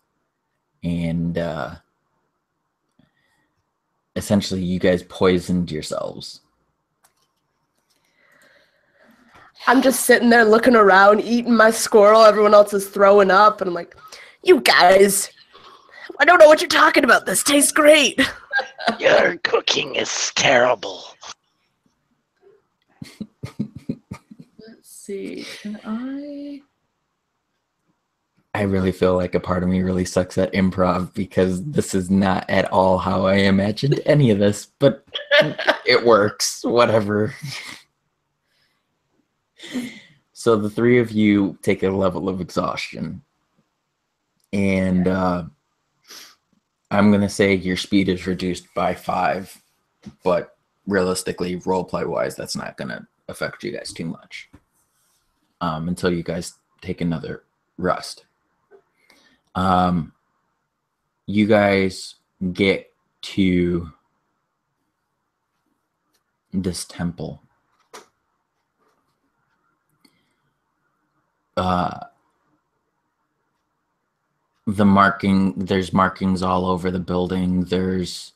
and essentially you guys poisoned yourselves. I'm just sitting there looking around, eating my squirrel. Everyone else is throwing up, and I'm like, "You guys, I don't know what you're talking about. This tastes great." Your cooking is terrible. Let's see. Can I? I really feel like a part of me really sucks at improv because this is not at all how I imagined any of this, but it works, whatever. So the three of you take a level of exhaustion, and I'm going to say your speed is reduced by 5, but realistically, roleplay-wise, that's not going to affect you guys too much until you guys take another rest. You guys get to this temple. There's markings all over the building. There's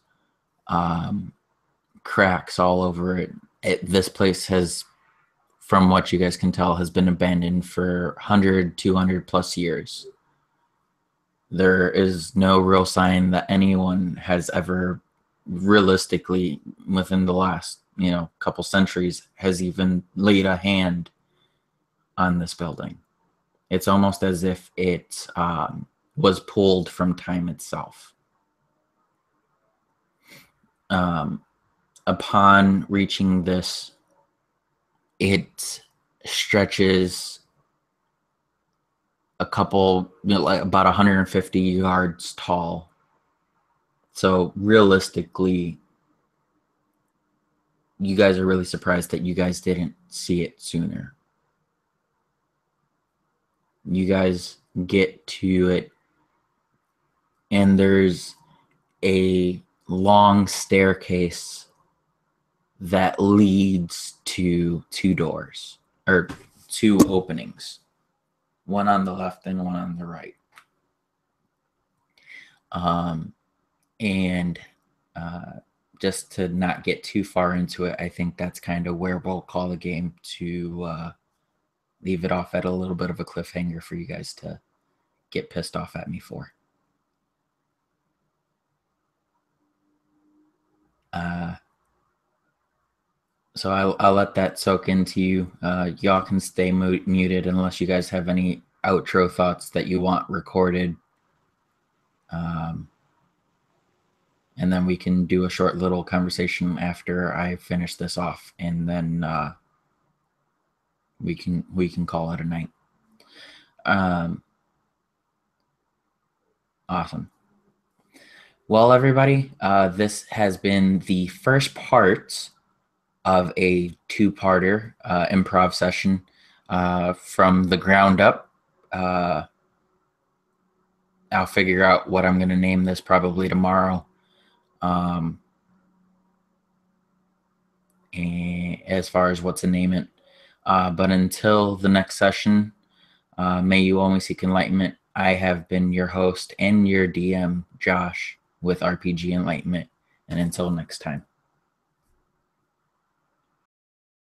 cracks all over it. This place has, from what you guys can tell, has been abandoned for 100, 200 plus years. There is no real sign that anyone has ever realistically, within the last, couple centuries, has even laid a hand on this building. It's almost as if it was pulled from time itself. Upon reaching this, it stretches a couple, like about 150 yards tall. So realistically, you guys are really surprised that you guys didn't see it sooner. You guys get to it, and there's a long staircase that leads to two doors, or two openings, one on the left and one on the right. And just to not get too far into it, I think that's kind of where we'll call the game, to leave it off at a little bit of a cliffhanger for you guys to get pissed off at me for. So I'll let that soak into you. Y'all can stay muted unless you guys have any outro thoughts that you want recorded. And then we can do a short little conversation after I finish this off, and then we can call it a night. Awesome. Well, everybody, this has been the first part of a two-parter improv session from the ground up. I'll figure out what I'm going to name this probably tomorrow. And as far as what to name it. But until the next session, may you only seek enlightenment. I have been your host and your DM, Josh, with RPG Enlightenment. And until next time.